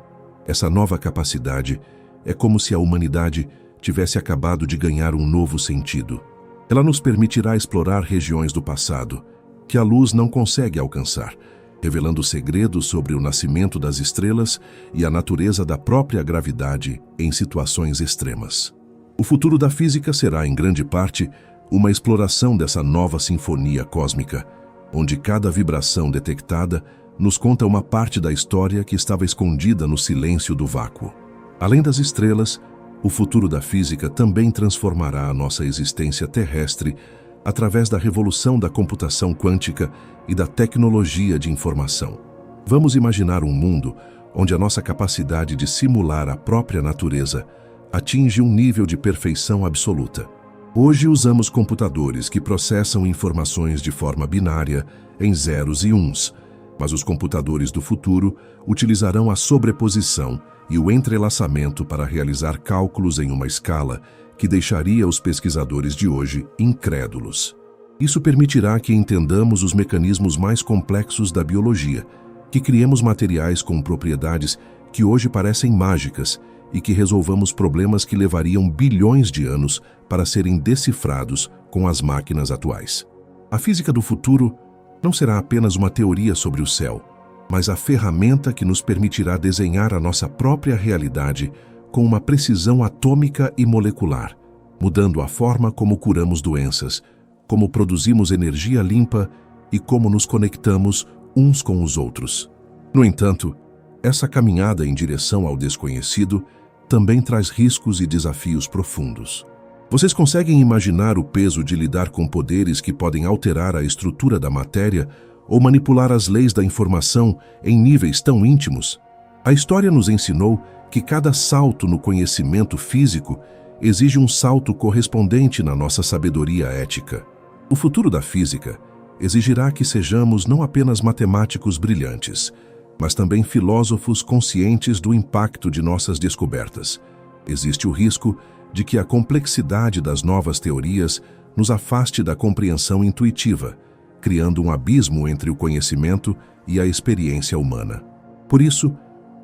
Essa nova capacidade é como se a humanidade tivesse acabado de ganhar um novo sentido. Ela nos permitirá explorar regiões do passado que a luz não consegue alcançar, revelando segredos sobre o nascimento das estrelas e a natureza da própria gravidade em situações extremas. O futuro da física será, em grande parte, uma exploração dessa nova sinfonia cósmica, onde cada vibração detectada nos conta uma parte da história que estava escondida no silêncio do vácuo. Além das estrelas, o futuro da física também transformará a nossa existência terrestre através da revolução da computação quântica e da tecnologia de informação. Vamos imaginar um mundo onde a nossa capacidade de simular a própria natureza atinge um nível de perfeição absoluta. Hoje usamos computadores que processam informações de forma binária, em zeros e uns, mas os computadores do futuro utilizarão a sobreposição e o entrelaçamento para realizar cálculos em uma escala que deixaria os pesquisadores de hoje incrédulos. Isso permitirá que entendamos os mecanismos mais complexos da biologia, que criemos materiais com propriedades que hoje parecem mágicas e que resolvamos problemas que levariam bilhões de anos para serem decifrados com as máquinas atuais. A física do futuro não será apenas uma teoria sobre o céu, mas a ferramenta que nos permitirá desenhar a nossa própria realidade com uma precisão atômica e molecular, mudando a forma como curamos doenças, como produzimos energia limpa e como nos conectamos uns com os outros. No entanto, essa caminhada em direção ao desconhecido também traz riscos e desafios profundos. Vocês conseguem imaginar o peso de lidar com poderes que podem alterar a estrutura da matéria ou manipular as leis da informação em níveis tão íntimos? A história nos ensinou que cada salto no conhecimento físico exige um salto correspondente na nossa sabedoria ética. O futuro da física exigirá que sejamos não apenas matemáticos brilhantes, mas também filósofos conscientes do impacto de nossas descobertas. Existe o risco de que a complexidade das novas teorias nos afaste da compreensão intuitiva, criando um abismo entre o conhecimento e a experiência humana. Por isso,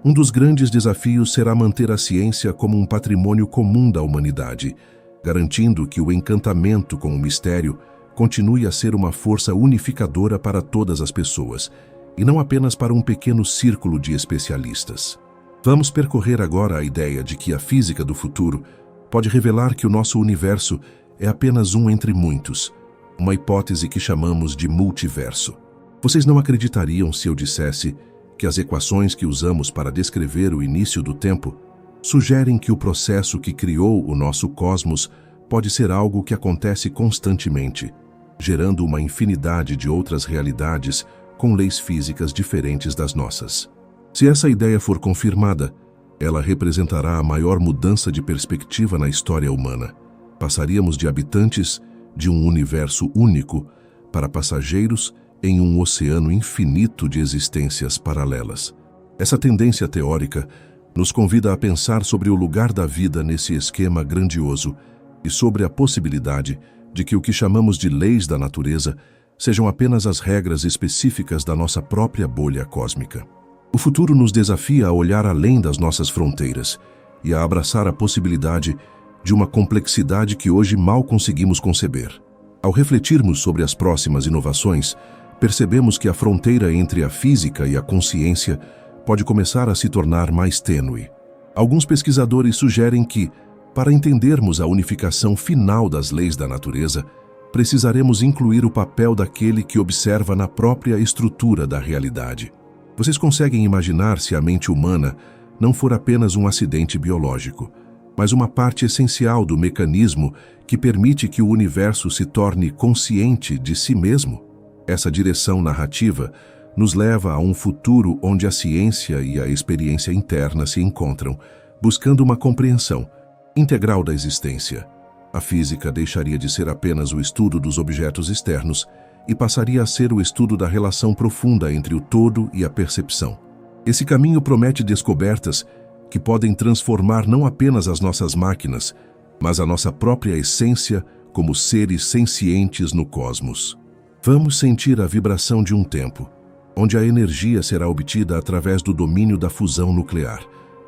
um dos grandes desafios será manter a ciência como um patrimônio comum da humanidade, garantindo que o encantamento com o mistério continue a ser uma força unificadora para todas as pessoas, e não apenas para um pequeno círculo de especialistas. Vamos percorrer agora a ideia de que a física do futuro pode revelar que o nosso universo é apenas um entre muitos, uma hipótese que chamamos de multiverso. Vocês não acreditariam se eu dissesse que as equações que usamos para descrever o início do tempo sugerem que o processo que criou o nosso cosmos pode ser algo que acontece constantemente, gerando uma infinidade de outras realidades com leis físicas diferentes das nossas. Se essa ideia for confirmada, ela representará a maior mudança de perspectiva na história humana. Passaríamos de habitantes de um universo único para passageiros em um oceano infinito de existências paralelas. Essa tendência teórica nos convida a pensar sobre o lugar da vida nesse esquema grandioso e sobre a possibilidade de que o que chamamos de leis da natureza sejam apenas as regras específicas da nossa própria bolha cósmica. O futuro nos desafia a olhar além das nossas fronteiras e a abraçar a possibilidade de uma complexidade que hoje mal conseguimos conceber. Ao refletirmos sobre as próximas inovações, percebemos que a fronteira entre a física e a consciência pode começar a se tornar mais tênue. Alguns pesquisadores sugerem que, para entendermos a unificação final das leis da natureza, precisaremos incluir o papel daquele que observa na própria estrutura da realidade. Vocês conseguem imaginar se a mente humana não for apenas um acidente biológico, mas uma parte essencial do mecanismo que permite que o universo se torne consciente de si mesmo? Essa direção narrativa nos leva a um futuro onde a ciência e a experiência interna se encontram, buscando uma compreensão integral da existência. A física deixaria de ser apenas o estudo dos objetos externos e passaria a ser o estudo da relação profunda entre o todo e a percepção. Esse caminho promete descobertas que podem transformar não apenas as nossas máquinas, mas a nossa própria essência como seres sencientes no cosmos. Vamos sentir a vibração de um tempo, onde a energia será obtida através do domínio da fusão nuclear,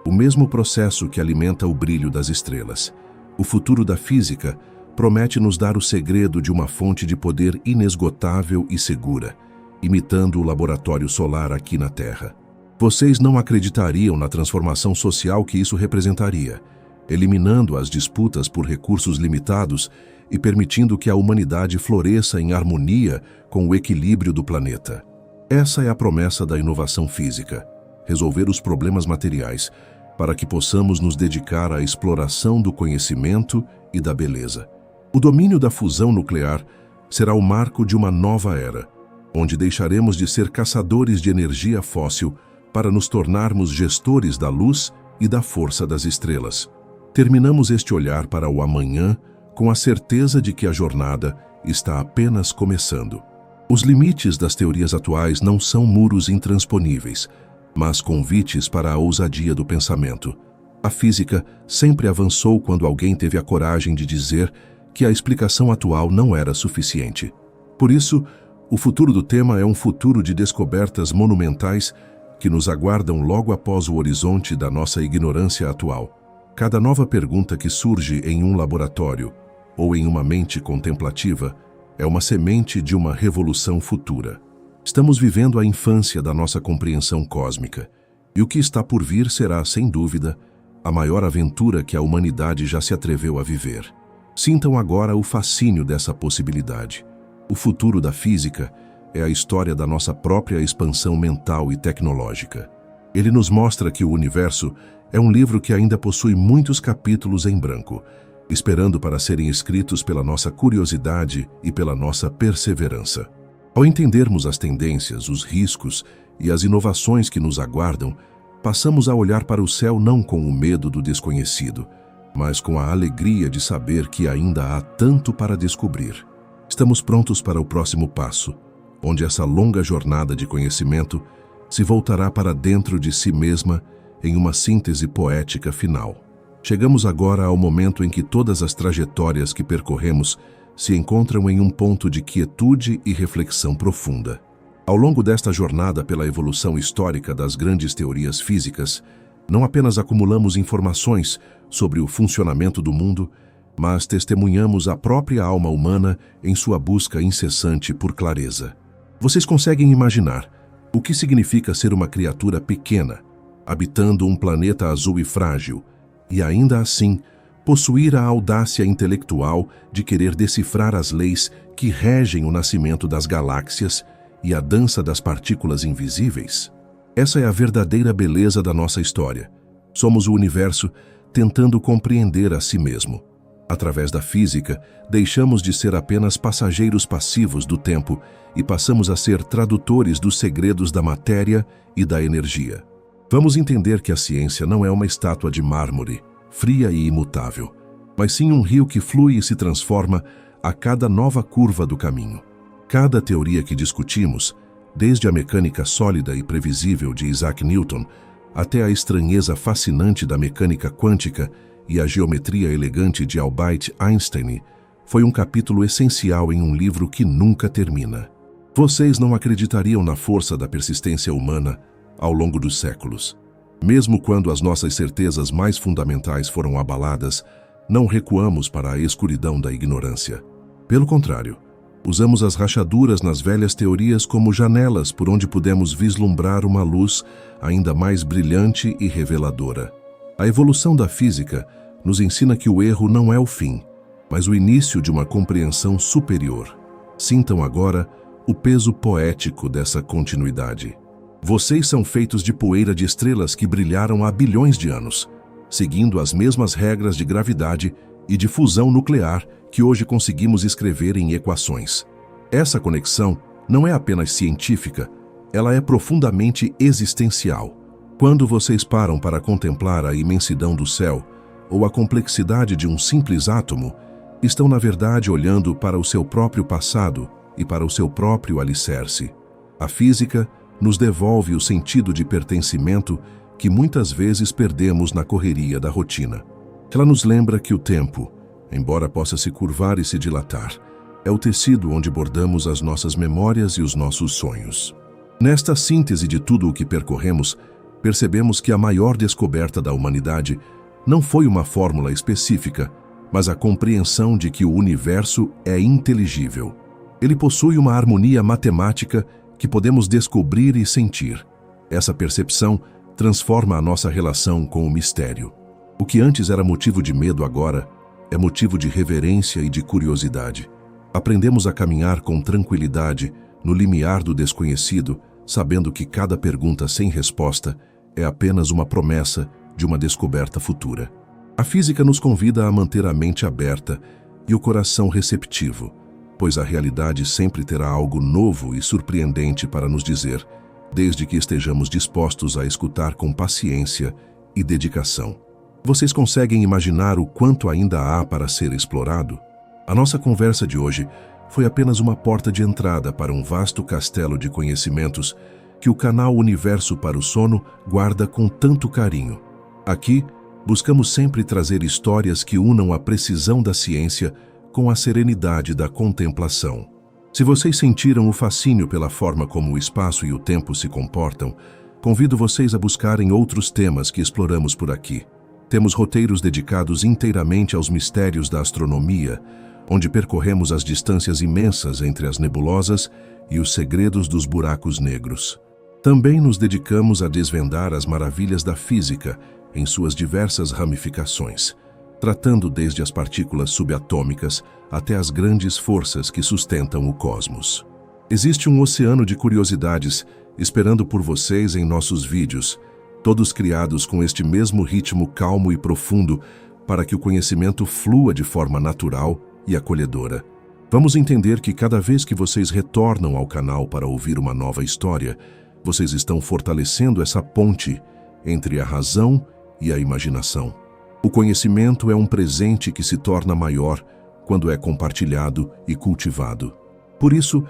o mesmo processo que alimenta o brilho das estrelas. O futuro da física promete nos dar o segredo de uma fonte de poder inesgotável e segura, imitando o laboratório solar aqui na Terra. Vocês não acreditariam na transformação social que isso representaria, eliminando as disputas por recursos limitados e permitindo que a humanidade floresça em harmonia com o equilíbrio do planeta. Essa é a promessa da inovação física: resolver os problemas materiais, para que possamos nos dedicar à exploração do conhecimento e da beleza. O domínio da fusão nuclear será o marco de uma nova era, onde deixaremos de ser caçadores de energia fóssil para nos tornarmos gestores da luz e da força das estrelas. Terminamos este olhar para o amanhã com a certeza de que a jornada está apenas começando. Os limites das teorias atuais não são muros intransponíveis, mas convites para a ousadia do pensamento. A física sempre avançou quando alguém teve a coragem de dizer que a explicação atual não era suficiente. Por isso, o futuro do tema é um futuro de descobertas monumentais que nos aguardam logo após o horizonte da nossa ignorância atual. Cada nova pergunta que surge em um laboratório ou em uma mente contemplativa é uma semente de uma revolução futura. Estamos vivendo a infância da nossa compreensão cósmica, e o que está por vir será, sem dúvida, a maior aventura que a humanidade já se atreveu a viver. Sintam agora o fascínio dessa possibilidade. O futuro da física é a história da nossa própria expansão mental e tecnológica. Ele nos mostra que o universo é um livro que ainda possui muitos capítulos em branco, esperando para serem escritos pela nossa curiosidade e pela nossa perseverança. Ao entendermos as tendências, os riscos e as inovações que nos aguardam, passamos a olhar para o céu não com o medo do desconhecido, mas com a alegria de saber que ainda há tanto para descobrir. Estamos prontos para o próximo passo, onde essa longa jornada de conhecimento se voltará para dentro de si mesma em uma síntese poética final. Chegamos agora ao momento em que todas as trajetórias que percorremos se encontram em um ponto de quietude e reflexão profunda. Ao longo desta jornada pela evolução histórica das grandes teorias físicas, não apenas acumulamos informações sobre o funcionamento do mundo, mas testemunhamos a própria alma humana em sua busca incessante por clareza. Vocês conseguem imaginar o que significa ser uma criatura pequena, habitando um planeta azul e frágil, e ainda assim possuir a audácia intelectual de querer decifrar as leis que regem o nascimento das galáxias e a dança das partículas invisíveis? Essa é a verdadeira beleza da nossa história. Somos o universo tentando compreender a si mesmo. Através da física, deixamos de ser apenas passageiros passivos do tempo e passamos a ser tradutores dos segredos da matéria e da energia. Vamos entender que a ciência não é uma estátua de mármore, fria e imutável, mas sim um rio que flui e se transforma a cada nova curva do caminho. Cada teoria que discutimos, desde a mecânica sólida e previsível de Isaac Newton até a estranheza fascinante da mecânica quântica e a geometria elegante de Albert Einstein, foi um capítulo essencial em um livro que nunca termina. Vocês não acreditariam na força da persistência humana ao longo dos séculos. Mesmo quando as nossas certezas mais fundamentais foram abaladas, não recuamos para a escuridão da ignorância. Pelo contrário, usamos as rachaduras nas velhas teorias como janelas por onde pudemos vislumbrar uma luz ainda mais brilhante e reveladora. A evolução da física nos ensina que o erro não é o fim, mas o início de uma compreensão superior. Sintam agora o peso poético dessa continuidade. Vocês são feitos de poeira de estrelas que brilharam há bilhões de anos, seguindo as mesmas regras de gravidade e de fusão nuclear que hoje conseguimos escrever em equações. Essa conexão não é apenas científica, ela é profundamente existencial. Quando vocês param para contemplar a imensidão do céu ou a complexidade de um simples átomo, Estão, na verdade, olhando para o seu próprio passado e para o seu próprio alicerce. A física nos devolve o sentido de pertencimento que muitas vezes perdemos na correria da rotina. Ela nos lembra que o tempo, embora possa se curvar e se dilatar, é o tecido onde bordamos as nossas memórias e os nossos sonhos. Nesta síntese de tudo o que percorremos, percebemos que a maior descoberta da humanidade não foi uma fórmula específica, mas a compreensão de que o universo é inteligível. Ele possui uma harmonia matemática que podemos descobrir e sentir. Essa percepção transforma a nossa relação com o mistério. O que antes era motivo de medo agora é motivo de reverência e de curiosidade. Aprendemos a caminhar com tranquilidade no limiar do desconhecido, sabendo que cada pergunta sem resposta é apenas uma promessa de uma descoberta futura. A física nos convida a manter a mente aberta e o coração receptivo, pois a realidade sempre terá algo novo e surpreendente para nos dizer, desde que estejamos dispostos a escutar com paciência e dedicação. Vocês conseguem imaginar o quanto ainda há para ser explorado? A nossa conversa de hoje foi apenas uma porta de entrada para um vasto castelo de conhecimentos que o canal Universo para o Sono guarda com tanto carinho. Aqui, buscamos sempre trazer histórias que unam a precisão da ciência com a serenidade da contemplação. Se vocês sentiram o fascínio pela forma como o espaço e o tempo se comportam, convido vocês a buscarem outros temas que exploramos por aqui. Temos roteiros dedicados inteiramente aos mistérios da astronomia, onde percorremos as distâncias imensas entre as nebulosas e os segredos dos buracos negros. Também nos dedicamos a desvendar as maravilhas da física em suas diversas ramificações, tratando desde as partículas subatômicas até as grandes forças que sustentam o cosmos. Existe um oceano de curiosidades esperando por vocês em nossos vídeos, todos criados com este mesmo ritmo calmo e profundo para que o conhecimento flua de forma natural e acolhedora. Vamos entender que cada vez que vocês retornam ao canal para ouvir uma nova história, vocês estão fortalecendo essa ponte entre a razão e a imaginação. O conhecimento é um presente que se torna maior quando é compartilhado e cultivado. Por isso,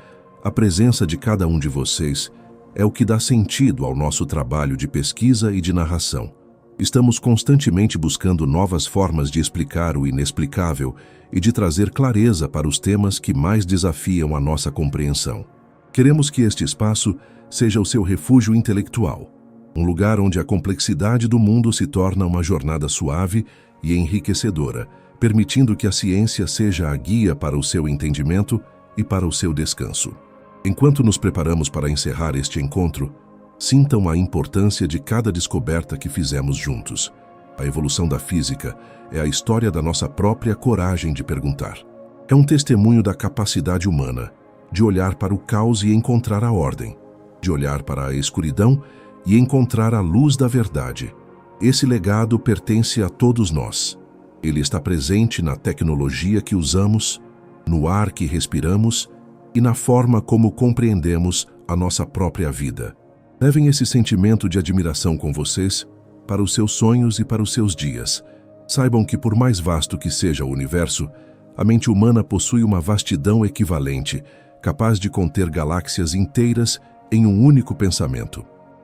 a presença de cada um de vocês é o que dá sentido ao nosso trabalho de pesquisa e de narração. Estamos constantemente buscando novas formas de explicar o inexplicável e de trazer clareza para os temas que mais desafiam a nossa compreensão. Queremos que este espaço seja o seu refúgio intelectual, um lugar onde a complexidade do mundo se torna uma jornada suave e enriquecedora, permitindo que a ciência seja a guia para o seu entendimento e para o seu descanso. Enquanto nos preparamos para encerrar este encontro, sintam a importância de cada descoberta que fizemos juntos. A evolução da física é a história da nossa própria coragem de perguntar. É um testemunho da capacidade humana de olhar para o caos e encontrar a ordem, de olhar para a escuridão e encontrar a luz da verdade. Esse legado pertence a todos nós. Ele está presente na tecnologia que usamos, no ar que respiramos e na forma como compreendemos a nossa própria vida. Levem esse sentimento de admiração com vocês para os seus sonhos e para os seus dias. Saibam que, por mais vasto que seja o universo, a mente humana possui uma vastidão equivalente, capaz de conter galáxias inteiras em um único pensamento.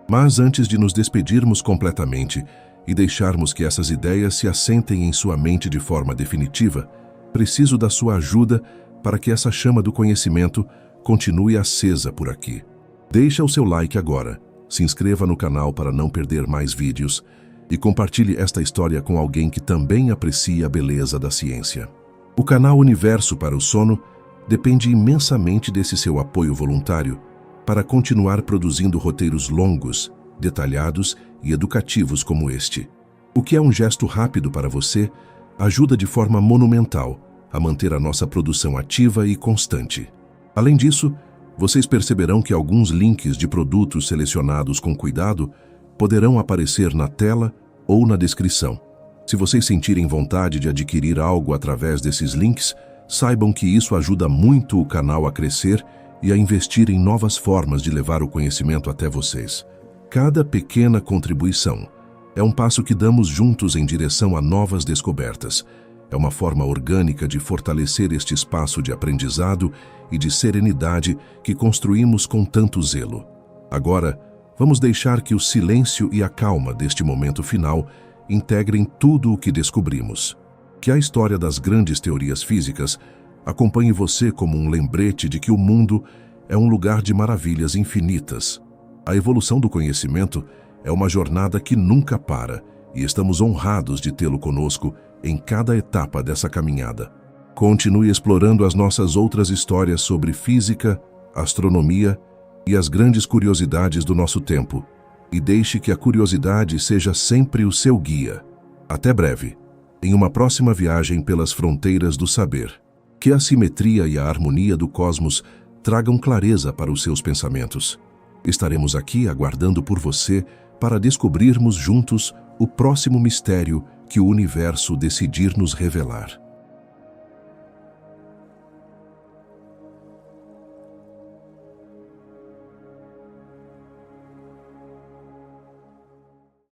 Mas antes de nos despedirmos completamente e deixarmos que essas ideias se assentem em sua mente de forma definitiva, preciso da sua ajuda para que essa chama do conhecimento continue acesa por aqui. Deixa o seu like agora, se inscreva no canal para não perder mais vídeos e compartilhe esta história com alguém que também aprecia a beleza da ciência. O canal Universo para o Sono depende imensamente desse seu apoio voluntário para continuar produzindo roteiros longos, detalhados e educativos como este. O que é um gesto rápido para você, ajuda de forma monumental a manter a nossa produção ativa e constante. Além disso, vocês perceberão que alguns links de produtos selecionados com cuidado poderão aparecer na tela ou na descrição. Se vocês sentirem vontade de adquirir algo através desses links, saibam que isso ajuda muito o canal a crescer e a investir em novas formas de levar o conhecimento até vocês. Cada pequena contribuição é um passo que damos juntos em direção a novas descobertas, É uma forma orgânica de fortalecer este espaço de aprendizado e de serenidade que construímos com tanto zelo. Agora, vamos deixar que o silêncio e a calma deste momento final integrem tudo o que descobrimos. Que a história das grandes teorias físicas acompanhe você como um lembrete de que o mundo é um lugar de maravilhas infinitas. A evolução do conhecimento é uma jornada que nunca para e estamos honrados de tê-lo conosco em cada etapa dessa caminhada. Continue explorando as nossas outras histórias sobre física, astronomia e as grandes curiosidades do nosso tempo. E deixe que a curiosidade seja sempre o seu guia. Até breve, em uma próxima viagem pelas fronteiras do saber. Que a simetria e a harmonia do cosmos tragam clareza para os seus pensamentos. Estaremos aqui aguardando por você para descobrirmos juntos o próximo mistério que o universo decidir nos revelar.